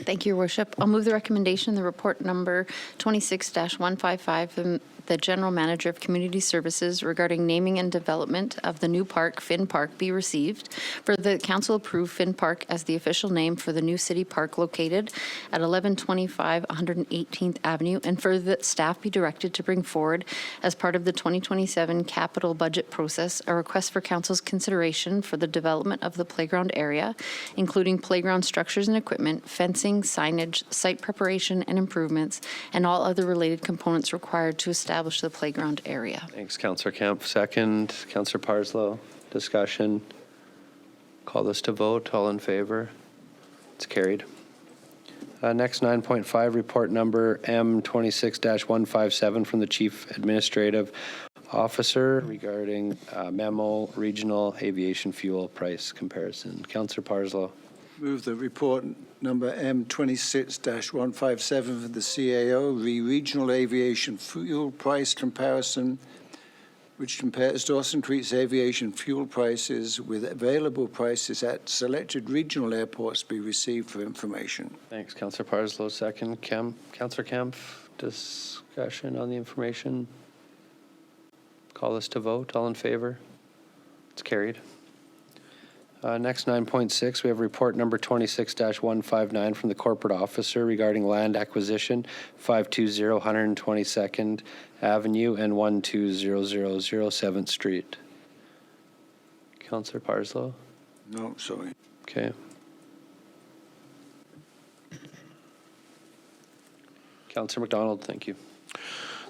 Thank you, Your Worship. I'll move the recommendation, the report number 26-155 from the General Manager of Community Services regarding naming and development of the new park, Fynn Park, be received. For the council approve Fynn Park as the official name for the new city park located at 1125 118th Avenue, and for the staff be directed to bring forward as part of the 2027 capital budget process a request for council's consideration for the development of the playground area, including playground structures and equipment, fencing, signage, site preparation and improvements, and all other related components required to establish the playground area. Thanks, Councillor Kemp. Second, Councillor Parslow. Discussion. Call this to vote. All in favor? It's carried. Next, 9.5, report number M26-157 from the Chief Administrative Officer regarding Memo Regional Aviation Fuel Price Comparison. Councillor Parslow. Move the report number M26-157 for the CAO, the Regional Aviation Fuel Price Comparison, which compares Dawson Creek's aviation fuel prices with available prices at selected regional airports, be received for information. Thanks, Councillor Parslow. Second, Councillor Kemp. Discussion on the information. Call this to vote. All in favor? It's carried. Next, 9.6, we have report number 26-159 from the corporate officer regarding land acquisition, 520 122nd Avenue and 120007th Street. Councillor Parslow? No, sorry. Okay. Councillor McDonald, thank you.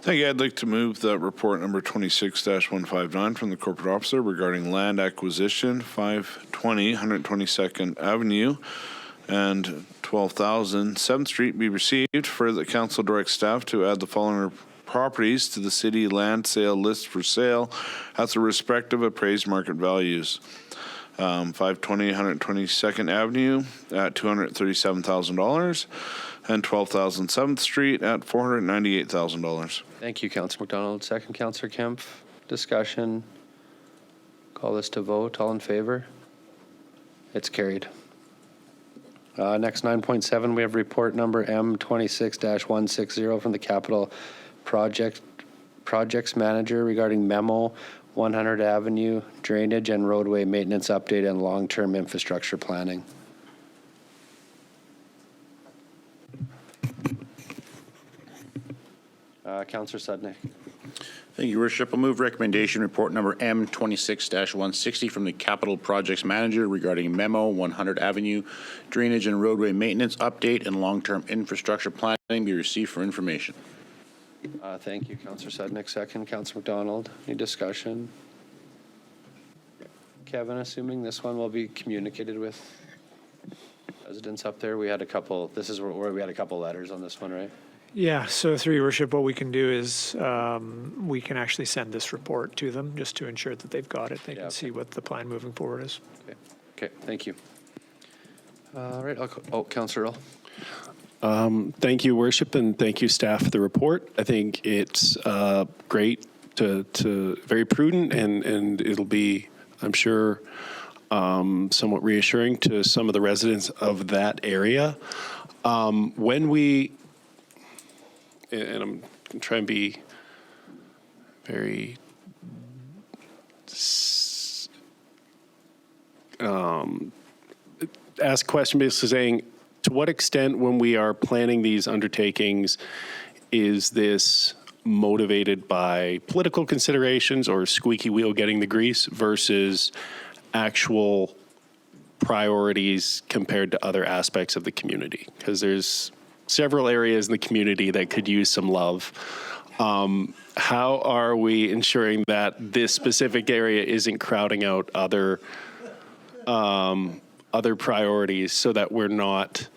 Thank you. I'd like to move that report number 26-159 from the corporate officer regarding land acquisition, 520 122nd Avenue and 12,000 7th Street be received. Further, the council directs staff to add the following properties to the city land sale list for sale at the respective appraised market values. 520 122nd Avenue at $237,000, and 12,000 7th Street at $498,000. Thank you, Councillor McDonald. Second, Councillor Kemp. Discussion. Call this to vote. All in favor? It's carried. Next, 9.7, we have report number M26-160 from the Capital Projects Manager regarding Memo, 100 Avenue, drainage and roadway maintenance update and long-term infrastructure planning. Councillor Sudnick. Thank you, Your Worship. I'll move recommendation report number M26-160 from the Capital Projects Manager regarding Memo, 100 Avenue, drainage and roadway maintenance update and long-term infrastructure planning be received for information. Thank you, Councillor Sudnick. Second, Councillor McDonald. Any discussion? Kevin, assuming this one will be communicated with residents up there. We had a couple, this is where we had a couple letters on this one, right? Yeah, so through your worship, what we can do is we can actually send this report to them just to ensure that they've got it. They can see what the plan moving forward is. Okay, thank you. All right, Councillor Earl. Thank you, Worship, and thank you, staff, for the report. I think it's great, to very prudent, and it'll be, I'm sure, somewhat reassuring to some of the residents of that area. When we, and I'm trying to be very ask a question basically saying, to what extent when we are planning these undertakings is this motivated by political considerations or squeaky wheel getting the grease versus actual priorities compared to other aspects of the community? Because there's several areas in the community that could use some love. How are we ensuring that this specific area isn't crowding out other priorities so that we're not,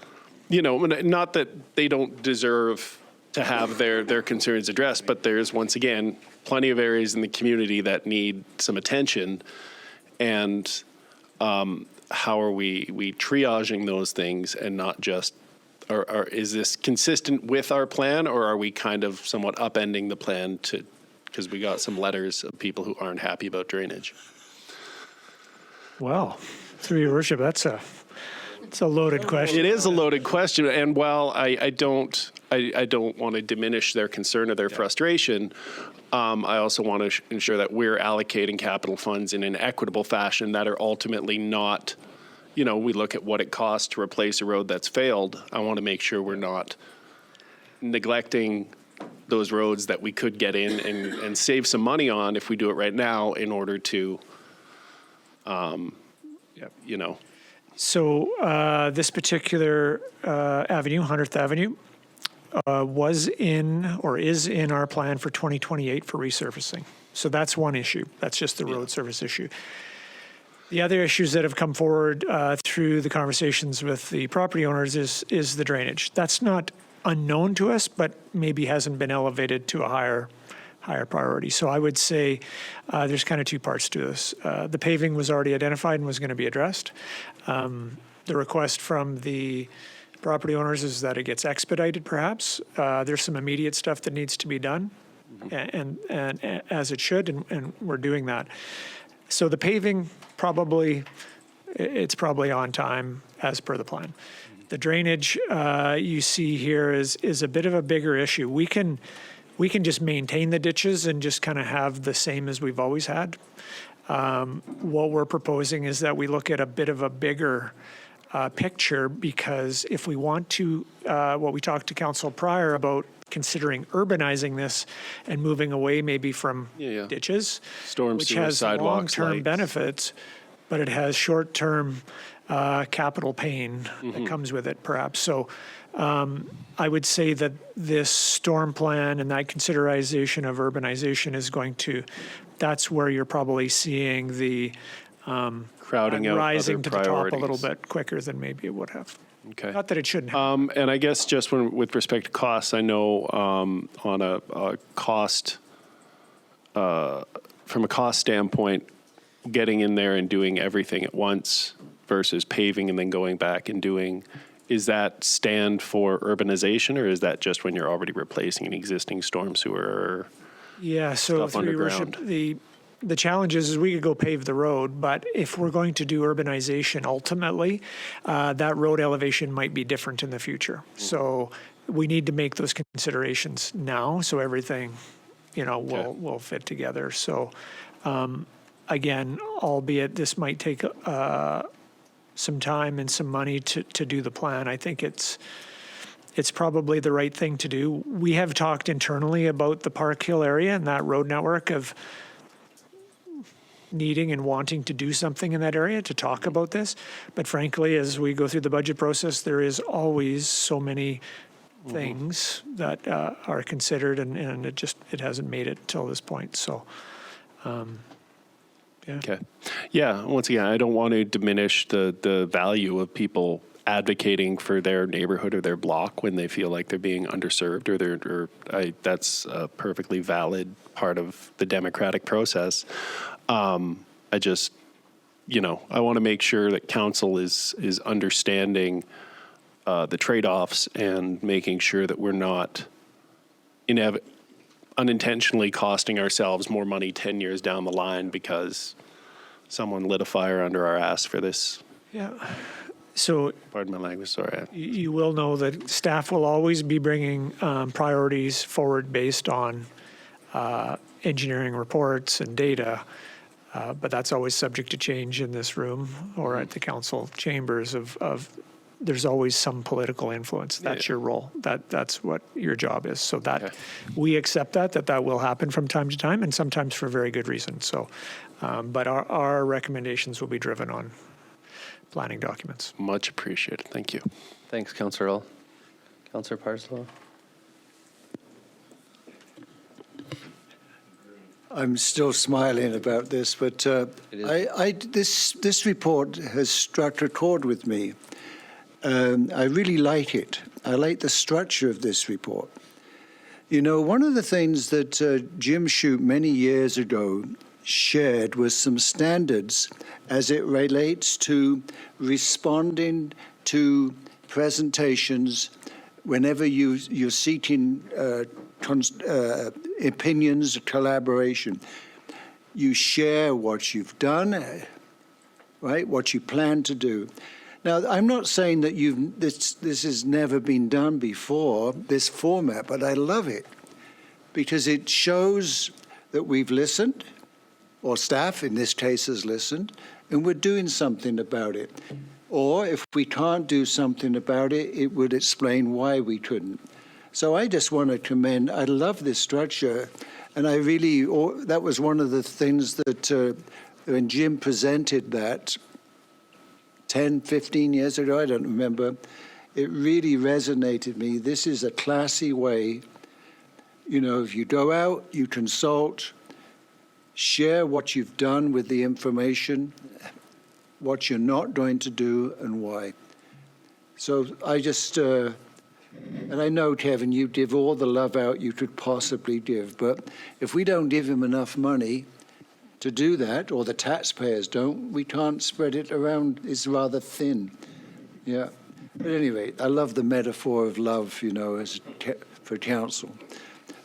not that they don't deserve to have their concerns addressed, but there's, once again, plenty of areas in the community that need some attention. And how are we triaging those things and not just, or is this consistent with our plan, or are we kind of somewhat upending the plan because we got some letters of people who aren't happy about drainage? Well, through your worship, it's a loaded question. It is a loaded question, and while I don't want to diminish their concern or their frustration, I also want to ensure that we're allocating capital funds in an equitable fashion that are ultimately not, we look at what it costs to replace a road that's failed. I want to make sure we're not neglecting those roads that we could get in and save some money on if we do it right now in order to, So this particular avenue, 100th Avenue, was in or is in our plan for 2028 for resurfacing. So that's one issue. That's just the road service issue. The other issues that have come forward through the conversations with the property owners is the drainage. That's not unknown to us, but maybe hasn't been elevated to a higher priority. So I would say there's kind of two parts to this. The paving was already identified and was going to be addressed. The request from the property owners is that it gets expedited, perhaps. There's some immediate stuff that needs to be done, and as it should, and we're doing that. So the paving, it's probably on time as per the plan. The drainage you see here is a bit of a bigger issue. We can just maintain the ditches and just kind of have the same as we've always had. What we're proposing is that we look at a bit of a bigger picture, because if we want to, what we talked to council prior about considering urbanizing this and moving away maybe from ditches, storm which sewer, has sidewalks, long-term lights. benefits, but it has short-term capital pain that comes with it, perhaps. So I would say that this storm plan and that consideration of urbanization is going to, that's where you're probably seeing the crowding out rising other to the top a priorities. little bit quicker than maybe it would have. Okay. Not that it shouldn't have. And I guess just with respect to costs, I know on a cost, from a cost standpoint, getting in there and doing everything at once versus paving and then going back and doing, is that stand for urbanization, or is that just when you're already replacing an existing storm sewer? Yeah, so Stuff through your worship, underground. the challenge is we could go pave the road, but if we're going to do urbanization ultimately, that road elevation might be different in the future. So we need to make those considerations now, so everything, will fit together. So again, albeit this might take some time and some money to do the plan, I think it's probably the right thing to do. We have talked internally about the Park Hill area and that road network of needing and wanting to do something in that area to talk about this. But frankly, as we go through the budget process, there is always so many things that are considered, and it hasn't made it till this point. So, yeah. Okay. Yeah, once again, I don't want to diminish the value of people advocating for their neighborhood or their block when they feel like they're being underserved, that's a perfectly valid part of the democratic process. I just, I want to make sure that council is understanding the trade-offs and making sure that we're not unintentionally costing ourselves more money 10 years down the line because someone lit a fire under our ass for this. Yeah. So, pardon my language, sorry. You will know that staff will always be bringing priorities forward based on engineering reports and data, but that's always subject to change in this room or at the council chambers of there's always some political influence. That's your role. That's what your job is. So that we accept that will happen from time to time, and sometimes for very good reason. So, but our recommendations will be driven on planning documents. Much appreciated. Thank you. Thanks, Councillor Earl. Councillor Parslow. I'm still smiling about this, but this report has struck a chord with me. I really like it. I like the structure of this report. One of the things that Jim Shoup many years ago shared was some standards as it relates to responding to presentations whenever you're seeking opinions, collaboration. You share what you've done, right? What you plan to do. Now, I'm not saying that this has never been done before, this format, but I love it because it shows that we've listened, or staff in this case has listened, and we're doing something about it. Or if we can't do something about it, it would explain why we couldn't. So I just want to commend, I love this structure, and that was one of the things that when Jim presented that 10, 15 years ago, I don't remember, it really resonated with me. This is a classy way, if you go out, you consult, share what you've done with the information, what you're not going to do, and why. So I just, and I know, Kevin, you give all the love out you could possibly give, but if we don't give him enough money to do that, or the taxpayers don't, we can't spread it around. It's rather thin. Yeah. But anyway, I love the metaphor of love, for council.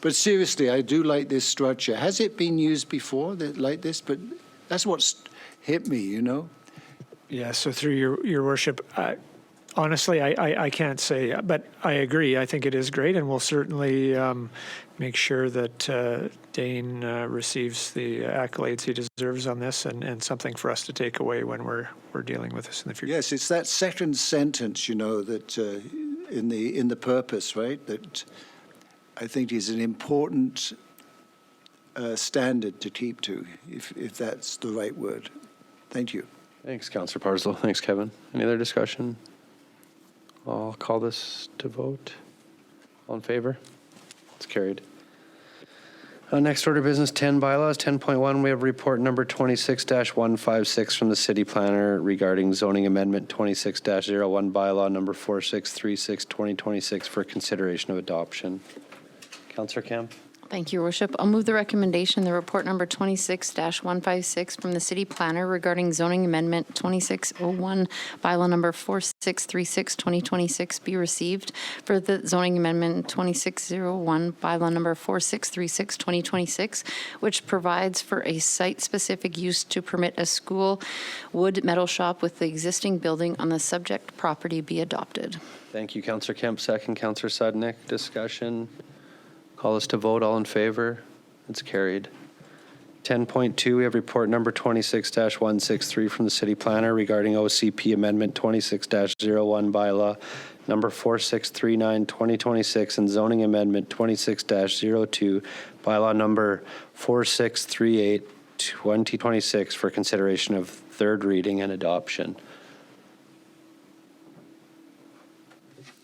But seriously, I do like this structure. Has it been used before like this? But that's what's hit me, Yeah, so through your worship, honestly, I can't say, but I agree. I think it is great, and we'll certainly make sure that Dane receives the accolades he deserves on this, and something for us to take away when we're dealing with this in the future. Yes, it's that second sentence, that in the purpose, right? That I think is an important standard to keep to, if that's the right word. Thank you. Thanks, Councillor Parslow. Thanks, Kevin. Any other discussion? I'll call this to vote. All in favor? It's carried. Next order of business, 10 bylaws. 10.1, we have report number 26-156 from the city planner regarding zoning amendment 26-01 bylaw number 4636 2026 for consideration of adoption. Councillor Kemp. Thank you, Your Worship. I'll move the recommendation, the report number 26-156 from the City Planner regarding zoning amendment 2601, bylaw number 4636-2026 be received. For the zoning amendment 2601, bylaw number 4636-2026, which provides for a site-specific use to permit a school wood metal shop with the existing building on the subject property be adopted. Thank you, Councillor Kemp. Second, Councillor Sudnick. Discussion. Call us to vote. All in favor? It's carried. 10.2, we have report number 26-163 from the City Planner regarding OCP Amendment 26-01 bylaw number 4639-2026 and zoning amendment 26-02 bylaw number 4638-2026 for consideration of third reading and adoption.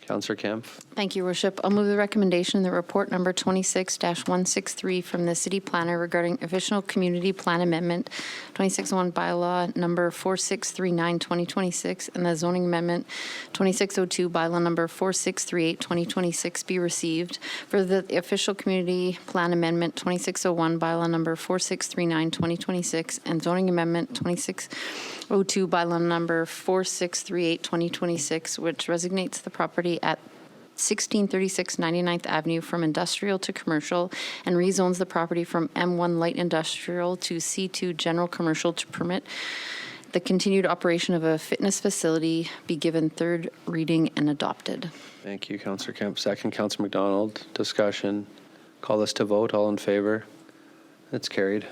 Councillor Kemp. Thank you, Your Worship. I'll move the recommendation, the report number 26-163 from the City Planner regarding official community plan amendment 2601 bylaw number 4639-2026 and the zoning amendment 2602 bylaw number 4638-2026 be received. For the official community plan amendment 2601 bylaw number 4639-2026 and zoning amendment 2602 bylaw number 4638-2026, which designates the property at 1636 99th Avenue from industrial to commercial and rezones the property from M1 light industrial to C2 general commercial to permit the continued operation of a fitness facility be given third reading and adopted. Thank you, Councillor Kemp. Second, Councillor McDonald. Discussion. Call this to vote. All in favor? It's carried.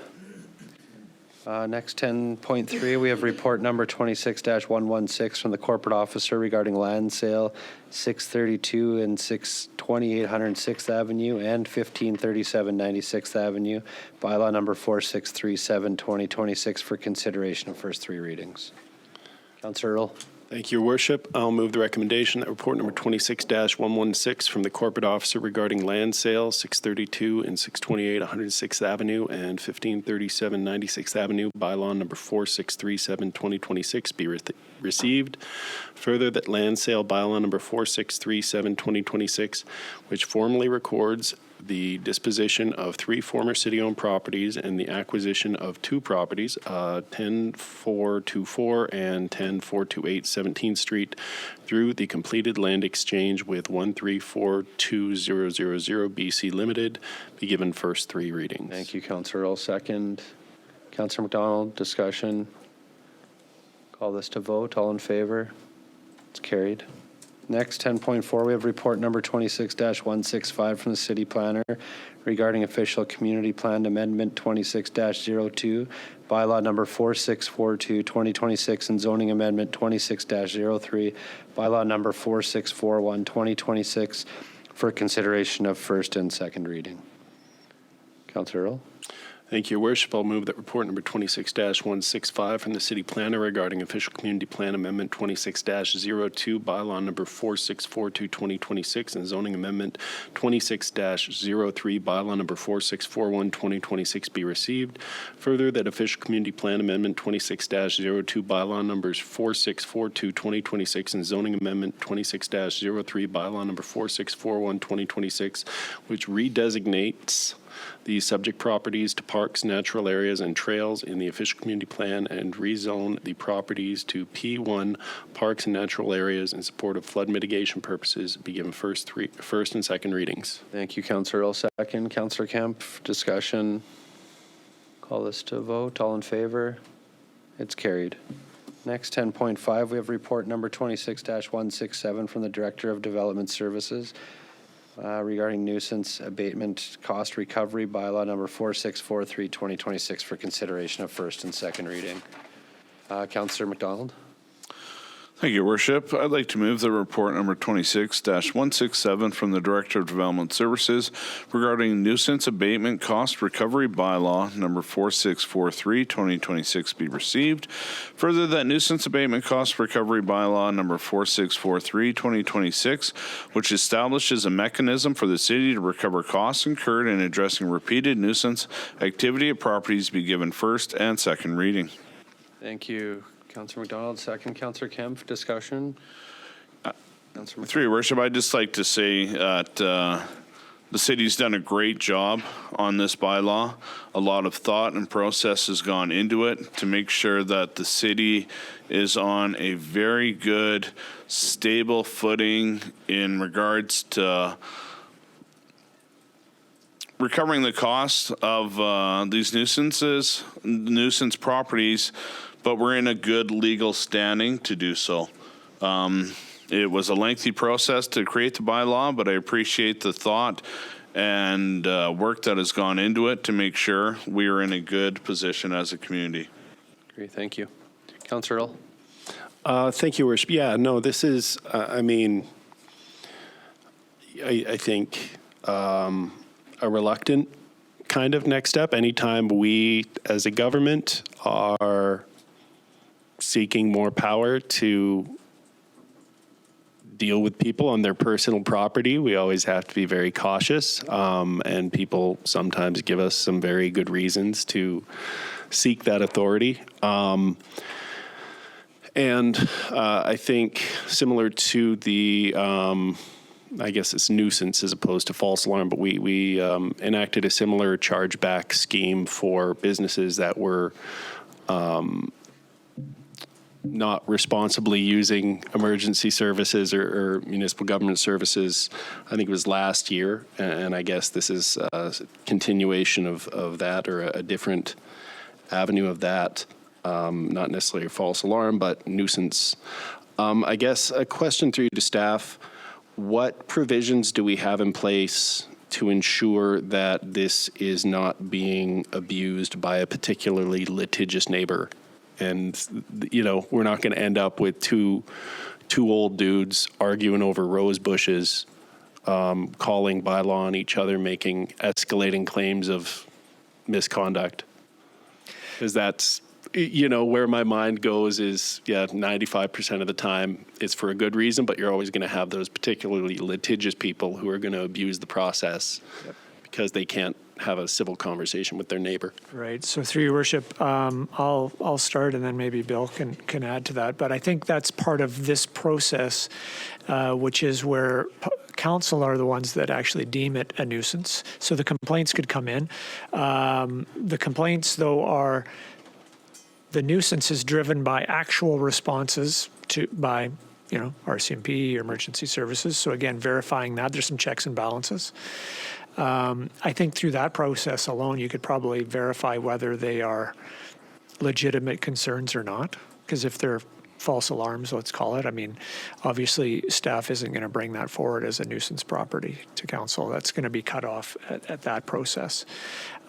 Next, 10.3, we have report number 26-116 from the corporate officer regarding land sale 632 and 628 106th Avenue and 1537 96th Avenue, bylaw number 4637-2026 for consideration of first three readings. Councillor Earl. Thank you, Your Worship. I'll move the recommendation that report number 26-116 from the corporate officer regarding land sale 632 and 628 106th Avenue and 1537 96th Avenue, bylaw number 4637-2026 be received. Further, that land sale bylaw number 4637-2026, which formally records the disposition of 3 former city-owned properties and the acquisition of 2 properties, 10424 and 10428 17th Street, through the completed land exchange with 1342000 BC Limited, be given first 3 readings. Thank you, Councillor Earl. Second, Councillor McDonald. Discussion. Call this to vote. All in favor? It's carried. Next, 10.4, we have report number 26-165 from the City Planner regarding official community plan amendment 26-02, bylaw number 4642-2026 and zoning amendment 26-03, bylaw number 4641-2026 for consideration of first and second reading. Councillor Earl. Thank you, Your Worship. I'll move that report number 26-165 from the City Planner regarding official community plan amendment 26-02, bylaw number 4642-2026 and zoning amendment 26-03, bylaw number 4641-2026 be received. Further, that official community plan amendment 26-02, bylaw numbers 4642-2026 and zoning amendment 26-03, bylaw number 4641-2026, which redesignates the subject properties to parks, natural areas, and trails in the official community plan and rezone the properties to P1 parks and natural areas in support of flood mitigation purposes be given first and second readings. Thank you, Councillor Earl. Second, Councillor Kemp. Discussion. Call this to vote. All in favor? It's carried. Next, 10.5, we have report number 26-167 from the Director of Development Services regarding nuisance abatement cost recovery, bylaw number 4643-2026 for consideration of first and second reading. Councillor McDonald. Thank you, Your Worship. I'd like to move the report number 26-167 from the Director of Development Services regarding nuisance abatement cost recovery bylaw number 4643-2026 be received. Further, that nuisance abatement cost recovery bylaw number 4643-2026, which establishes a mechanism for the city to recover costs incurred in addressing repeated nuisance activity at properties, be given first and second reading. Thank you, Councillor McDonald. Second, Councillor Kemp. Discussion. Through Your Worship, I'd just like to say that The city's done a great job on this bylaw. A lot of thought and process has gone into it to make sure that the city is on a very good, stable footing in regards to recovering the cost of these nuisance properties, but we're in a good legal standing to do so. It was a lengthy process to create the bylaw, but I appreciate the thought and work that has gone into it to make sure we are in a good position as a community. Great, thank you. Councillor Earl? Thank you, Worship. Yeah, no, this is, I think a reluctant kind of next step. Anytime we, as a government, are seeking more power to deal with people on their personal property, we always have to be very cautious. And people sometimes give us some very good reasons to seek that authority. I think similar to the, I guess it's nuisance as opposed to false alarm, but we enacted a similar chargeback scheme for businesses that were not responsibly using emergency services or municipal government services. I think it was last year, and I guess this is a continuation of that, or a different avenue of that. Not necessarily a false alarm, but nuisance. I guess a question through to staff: what provisions do we have in place to ensure that this is not being abused by a particularly litigious neighbor? And, we're not going to end up with two old dudes arguing over rose bushes, calling bylaw on each other, making escalating claims of misconduct. Because that's, where my mind goes is, 95% of the time it's for a good reason, but you're always going to have those particularly litigious people who are going to abuse the process because they can't have a civil conversation with their neighbor. Right. So through your worship, I'll start, and then maybe Bill can add to that. But I think that's part of this process, which is where council are the ones that actually deem it a nuisance. So the complaints could come in. The complaints, though, are the nuisance is driven by actual responses by RCMP or emergency services. So again, verifying that there's some checks and balances. I think through that process alone, you could probably verify whether they are legitimate concerns or not. Because if they're false alarms, let's call it, obviously staff isn't going to bring that forward as a nuisance property to council. That's going to be cut off at that process.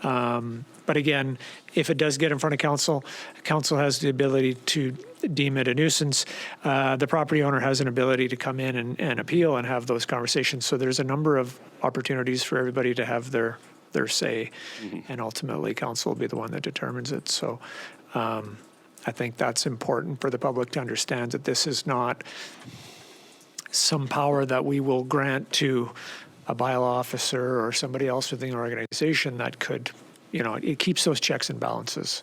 But again, if it does get in front of council, council has the ability to deem it a nuisance. The property owner has an ability to come in and appeal and have those conversations. So there's a number of opportunities for everybody to have their say, and ultimately council will be the one that determines it. So I think that's important for the public to understand, that this is not some power that we will grant to a bylaw officer or somebody else within the organization that could, it keeps those checks and balances.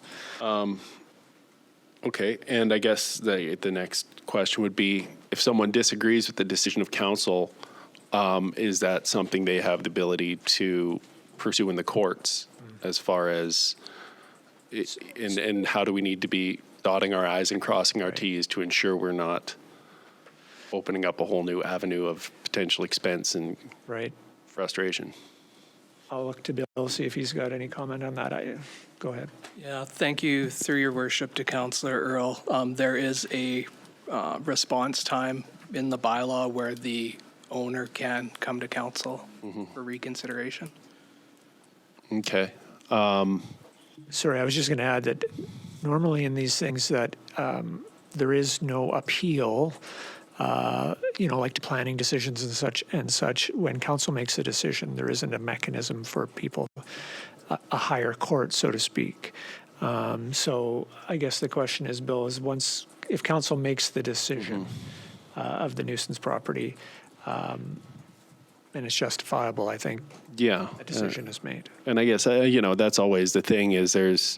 Okay, and I guess the next question would be, if someone disagrees with the decision of council, is that something they have the ability to pursue in the courts, as far as, and how do we need to be dotting our I's and crossing our T's to ensure we're not opening up a whole new avenue of potential expense and frustration? I'll look to Bill, see if he's got any comment on that. Go ahead. Yeah, thank you, through your worship, to Councillor Earl. There is a response time in the bylaw where the owner can come to council for reconsideration. Okay. Sorry, I was just going to add that normally in these things that there is no appeal, like to planning decisions and such. When council makes a decision, there isn't a mechanism for people, a higher court, so to speak. So I guess the question is, Bill, is if council makes the decision of the nuisance property, and it's justifiable, I think a decision is made. And I guess, that's always the thing, is there's,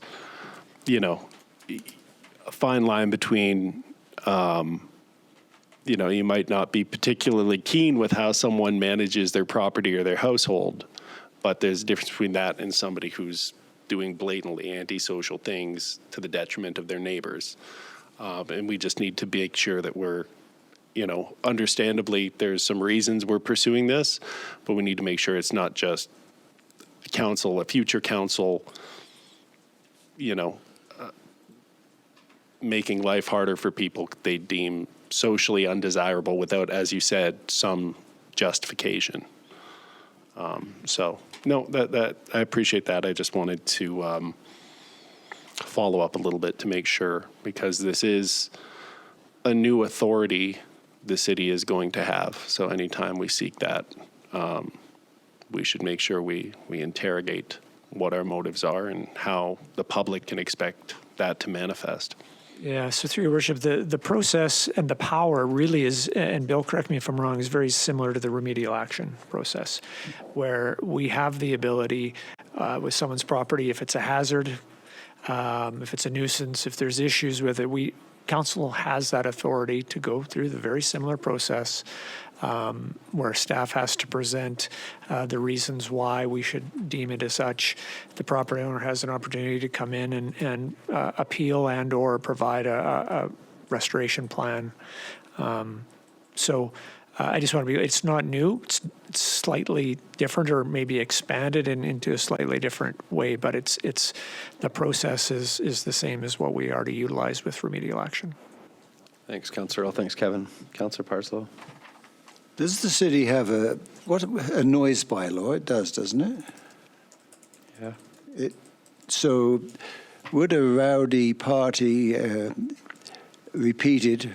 a fine line between, you might not be particularly keen with how someone manages their property or their household, But there's a difference between that and somebody who's doing blatantly antisocial things to the detriment of their neighbors. And we just need to make sure that we're, understandably, there's some reasons we're pursuing this, but we need to make sure it's not just a future council, making life harder for people they deem socially undesirable without, as you said, some justification. No, that I appreciate that. I just wanted to follow up a little bit to make sure, because this is a new authority the city is going to have. So anytime we seek that, we should make sure we interrogate what our motives are and how the public can expect that to manifest. Yeah, so through your worship, the process and the power really is, and Bill, correct me if I'm wrong, is very similar to the remedial action process, where we have the ability with someone's property, if it's a hazard, if it's a nuisance, if there's issues with it, council has that authority to go through the very similar process where staff has to present the reasons why we should deem it as such. The property owner has an opportunity to come in and appeal and or provide a restoration plan. I just want to it's not new, it's slightly different or maybe expanded into a slightly different way, but it's the process is the same as what we already utilize with remedial action. Thanks, Councillor Earl. Thanks, Kevin. Councillor Parslow. Does the city have a noise bylaw? It does, doesn't it? Yeah. So would a rowdy party, repeated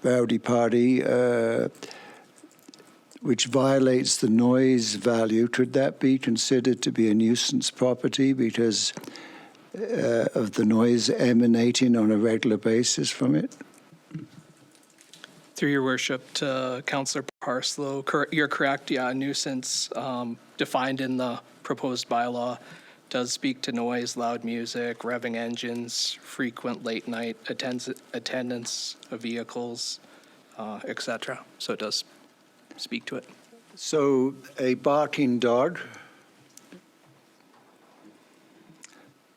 rowdy party, which violates the noise value, could that be considered to be a nuisance property because of the noise emanating on a regular basis from it? Through your worship to Councillor Parslow, you're correct. Yeah, nuisance defined in the proposed bylaw does speak to noise, loud music, revving engines, frequent late night attendance of vehicles, etc. So it does speak to it. So a barking dog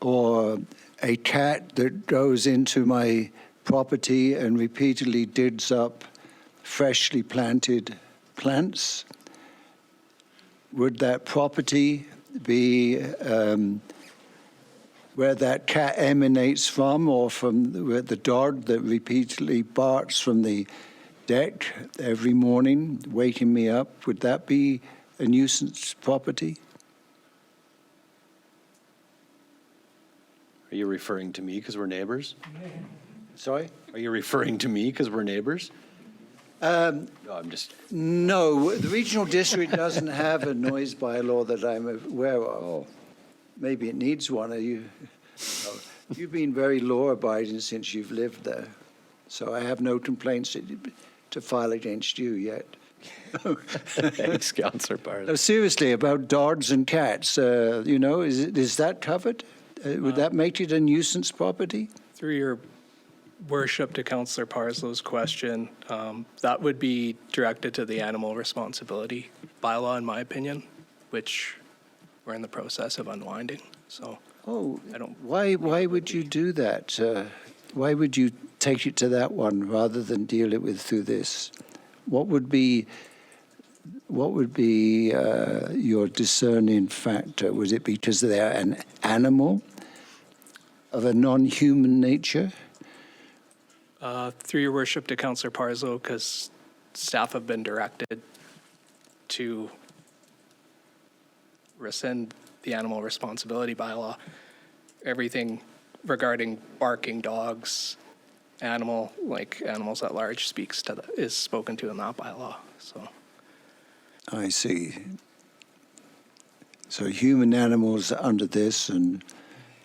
or a cat that goes into my property and repeatedly digs up freshly planted plants, would that property be where that cat emanates from, or from where the dog that repeatedly barks from the deck every morning, waking me up, would that be a nuisance property? Are you referring to me because we're neighbors? Sorry? Are you referring to me because we're neighbors? No, I'm just... No, the regional district doesn't have a noise bylaw that I'm aware of. Oh. Maybe it needs one. You've been very law-abiding since you've lived there, so I have no complaints to file against you yet. Thanks, Councillor Parslow. No, seriously, about dogs and cats, is that covered? Would that make it a nuisance property? Through your worship to Councillor Parslow's question, that would be directed to the animal responsibility bylaw, in my opinion, which we're in the process of unwinding. So, why would you do that? Why would you take it to that one rather than deal it with through this? What would be your discerning factor? Would it be because they're an animal of a non-human nature? Through your worship to Councillor Parslow, because staff have been directed to rescind the animal responsibility bylaw. Everything regarding barking dogs, animals at large is spoken to in that bylaw. So I see. So human animals under this and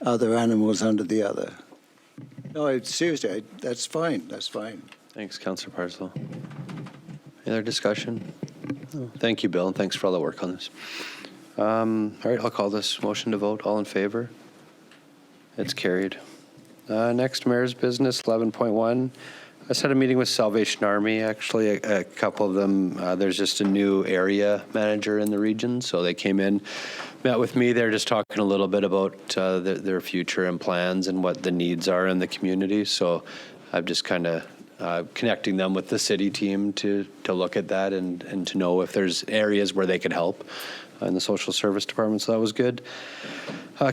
other animals under the other. No, seriously, that's fine. That's fine. Thanks, Councillor Parslow. Any other discussion? Oh, thank you, Bill, and thanks for all the work on this. All right, I'll call this motion to vote. All in favor? It's carried. Next, Mayor's Business 11.1, I just had a meeting with Salvation Army, actually, a couple of them. There's just a new area manager in the region, so they came in, met with me. They're just talking a little bit about their future and plans and what the needs are in the community. So I'm just kind of connecting them with the city team to look at that and to know if there's areas where they could help in the social service department. So that was good.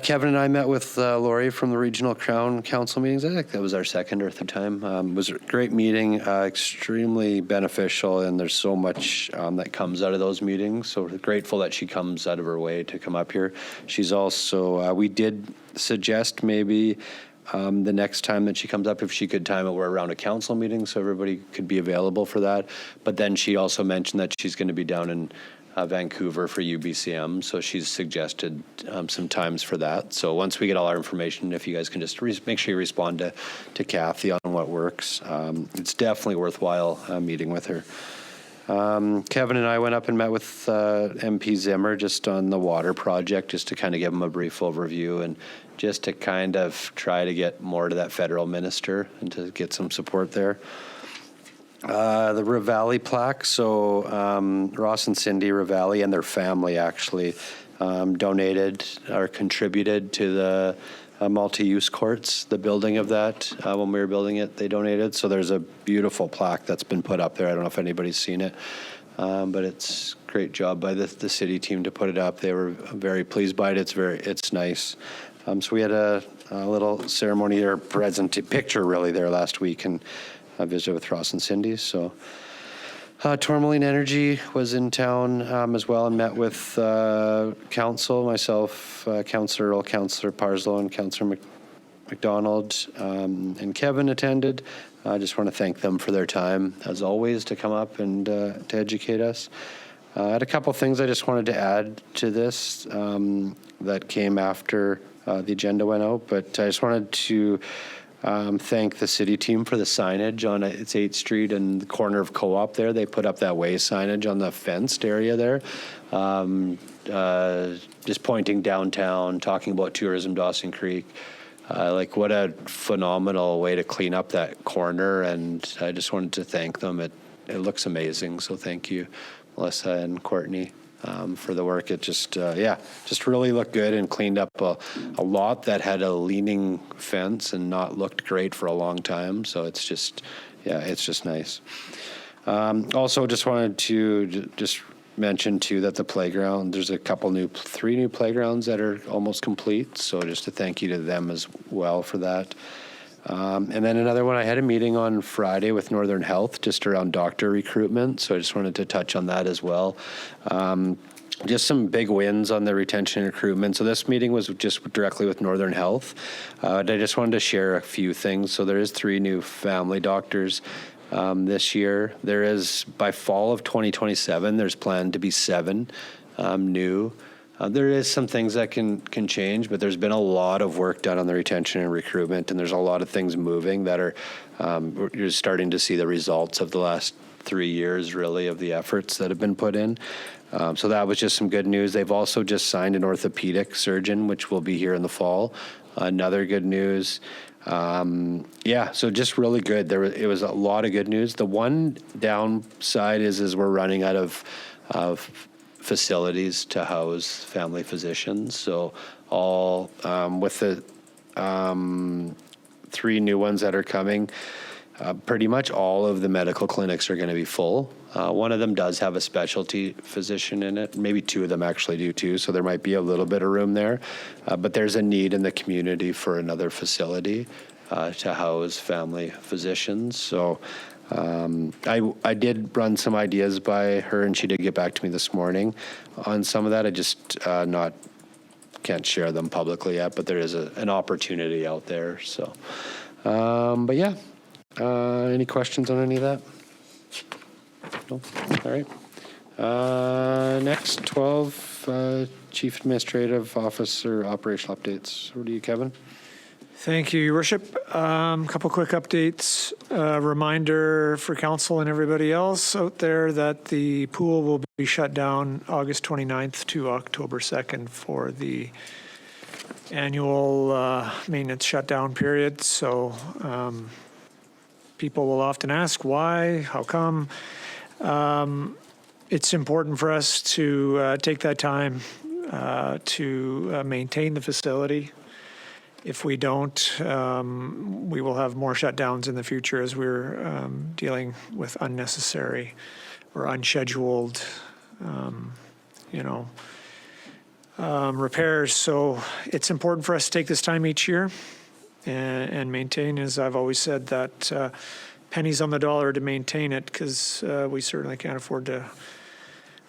Kevin and I met with Lori from the Regional Crown Council meetings. I think that was our second or third time. It was a great meeting, extremely beneficial, and there's so much that comes out of those meetings. So we're grateful that she comes out of her way to come up here. She's also, we did suggest maybe the next time that she comes up, if she could time it, we're around a council meeting so everybody could be available for that. But then she also mentioned that she's going to be down in Vancouver for UBCM, so she's suggested some times for that. So once we get all our information, if you guys can just make sure you respond to Kathy on what works. It's definitely worthwhile meeting with her. Kevin and I went up and met with MP Zimmer just on the water project, just to kind of give him a brief overview and just to kind of try to get more to that federal minister and to get some support there. The Ravalli plaque, so Ross and Cindy Ravalli and their family actually donated or contributed to the multi-use courts, the building of that. When we were building it, they donated. So there's a beautiful plaque that's been put up there. I don't know if anybody's seen it, but it's a great job by the city team to put it up. They were very pleased by it. It's nice. So we had a little ceremony or picture really there last week, and I visited with Ross and Cindy. So Tourmaline Energy was in town as well and met with council, myself, Councillor Earl, Councillor Parslow, and Councillor McDonald, and Kevin attended. I just want to thank them for their time, as always, to come up and to educate us. I had a couple things I just wanted to add to this that came after the agenda went out, but I just wanted to thank the city team for the signage on it's 8th Street and the corner of Co-op there. They put up that way signage on the fenced area there, just pointing downtown, talking about tourism, Dawson Creek. Like, what a phenomenal way to clean up that corner, and I just wanted to thank them. It looks amazing, so thank you, Melissa and Courtney, for the work. It just really looked good and cleaned up a lot that had a leaning fence and not looked great for a long time. So it's just nice. Also, just wanted to just mention too that the playground, there's a couple 3 new playgrounds that are almost complete. So just a thank you to them as well for that. And then another one, I had a meeting on Friday with Northern Health just around doctor recruitment. So I just wanted to touch on that as well. Just some big wins on the retention and recruitment. So this meeting was just directly with Northern Health. I just wanted to share a few things. So there is 3 new family doctors this year. There is, by fall of 2027, there's planned to be 7 new. There is some things that can change, but there's been a lot of work done on the retention and recruitment, and there's a lot of things moving that are, you're starting to see the results of the last 3 years, really, of the efforts that have been put in. So that was just some good news. They've also just signed an orthopedic surgeon, which will be here in the fall. Another good news. So just really good. It was a lot of good news. The one downside is we're running out of facilities to house family physicians. So all with the 3 new ones that are coming, pretty much all of the medical clinics are going to be full. One of them does have a specialty physician in it. Maybe 2 of them actually do too. So there might be a little bit of room there. But there's a need in the community for another facility to house family physicians. So I did run some ideas by her, and she did get back to me this morning on some of that. I just can't share them publicly yet, but there is an opportunity out there. So, any questions on any of that? No? All right. Next, 12 Chief Administrative Officer operational updates. Over to you, Kevin. Thank you, Your Worship. Couple quick updates. Reminder for council and everybody else out there that the pool will be shut down August 29th to October 2nd for the annual maintenance shutdown period. So people will often ask why, how come. It's important for us to take that time to maintain the facility. If we don't, we will have more shutdowns in the future as we're dealing with unnecessary or unscheduled, repairs. So it's important for us to take this time each year and maintain, as I've always said, that pennies on the dollar to maintain it, because we certainly can't afford to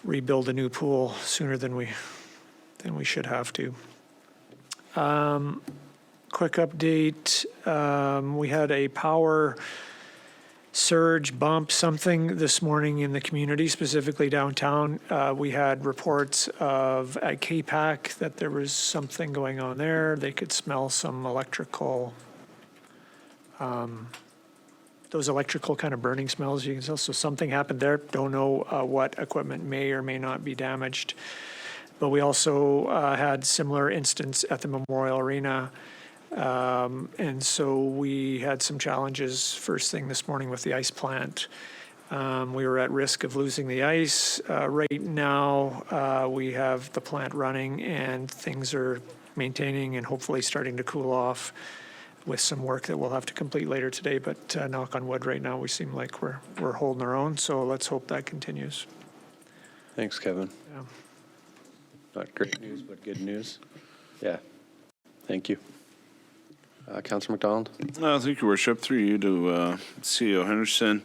rebuild a new pool sooner than we should have to. Quick update, we had a power surge, bump, something this morning in the community, specifically downtown. We had reports of at KPAC that there was something going on there. They could smell some electrical, those electrical kind of burning smells you can tell. So something happened there. Don't know what equipment may or may not be damaged. But we also had similar instance at the Memorial Arena. And so we had some challenges first thing this morning with the ice plant. We were at risk of losing the ice. Right now, we have the plant running and things are maintaining and hopefully starting to cool off with some work that we'll have to complete later today. But knock on wood, right now we seem like we're holding our own. So let's hope that continues. Thanks, Kevin. Yeah. Not great news, but good news. Yeah. Thank you. Councillor McDonald. Thank you, Worship. Through you to CEO Henderson.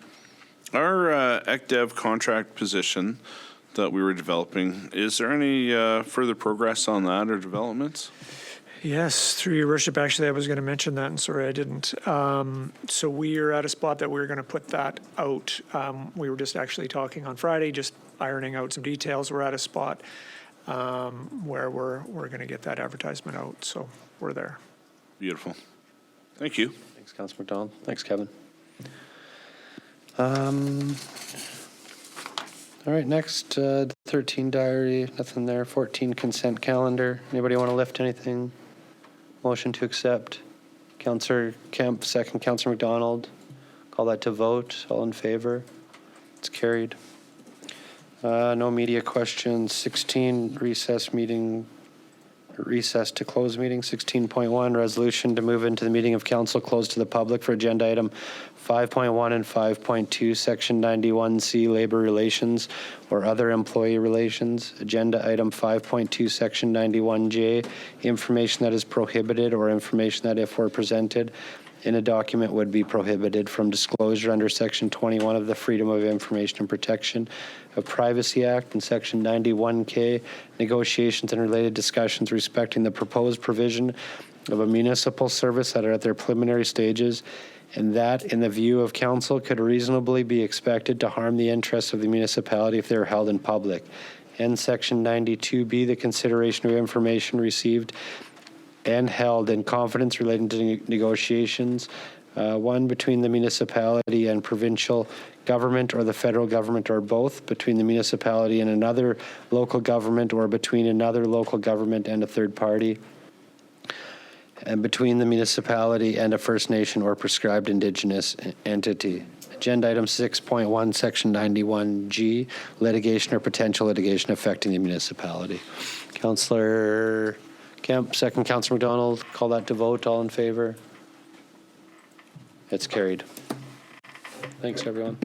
Our ECDev contract position that we were developing, is there any further progress on that or developments? Yes, through your worship. Actually, I was going to mention that, and sorry I didn't. So we are at a spot that we're going to put that out. We were just actually talking on Friday, just ironing out some details. We're at a spot where we're going to get that advertisement out. So we're there. Beautiful. Thank you. Thanks, Councillor McDonald. Thanks, Kevin. All right, next, 13 diary, nothing there. 14 consent calendar. Anybody want to lift anything? Motion to accept. Councillor Kemp, second. Councillor McDonald. Call that to vote. All in favor? It's carried. No media questions. 16, recess to close meeting. 16.1, resolution to move into the meeting of council closed to the public for agenda item 5.1 and 5.2, section 91C, labor relations or other employee relations. Agenda item 5.2, section 91J, information that is prohibited or information that, if were presented in a document, would be prohibited from disclosure under section 21 of the Freedom of Information and Protection of Privacy Act, and section 91K, negotiations and related discussions respecting the proposed provision of a municipal service that are at their preliminary stages, and that, in the view of council, could reasonably be expected to harm the interests of the municipality if they are held in public. And section 92B, the consideration of information received and held in confidence relating to negotiations, one between the municipality and provincial government or the federal government, or both, between the municipality and another local government, or between another local government and a third party, and between the municipality and a First Nation or prescribed Indigenous entity. Agenda item 6.1, section 91G, litigation or potential litigation affecting the municipality. Councillor Kemp, second. Councillor McDonald, call that to vote. All in favor? It's carried. Thanks, everyone.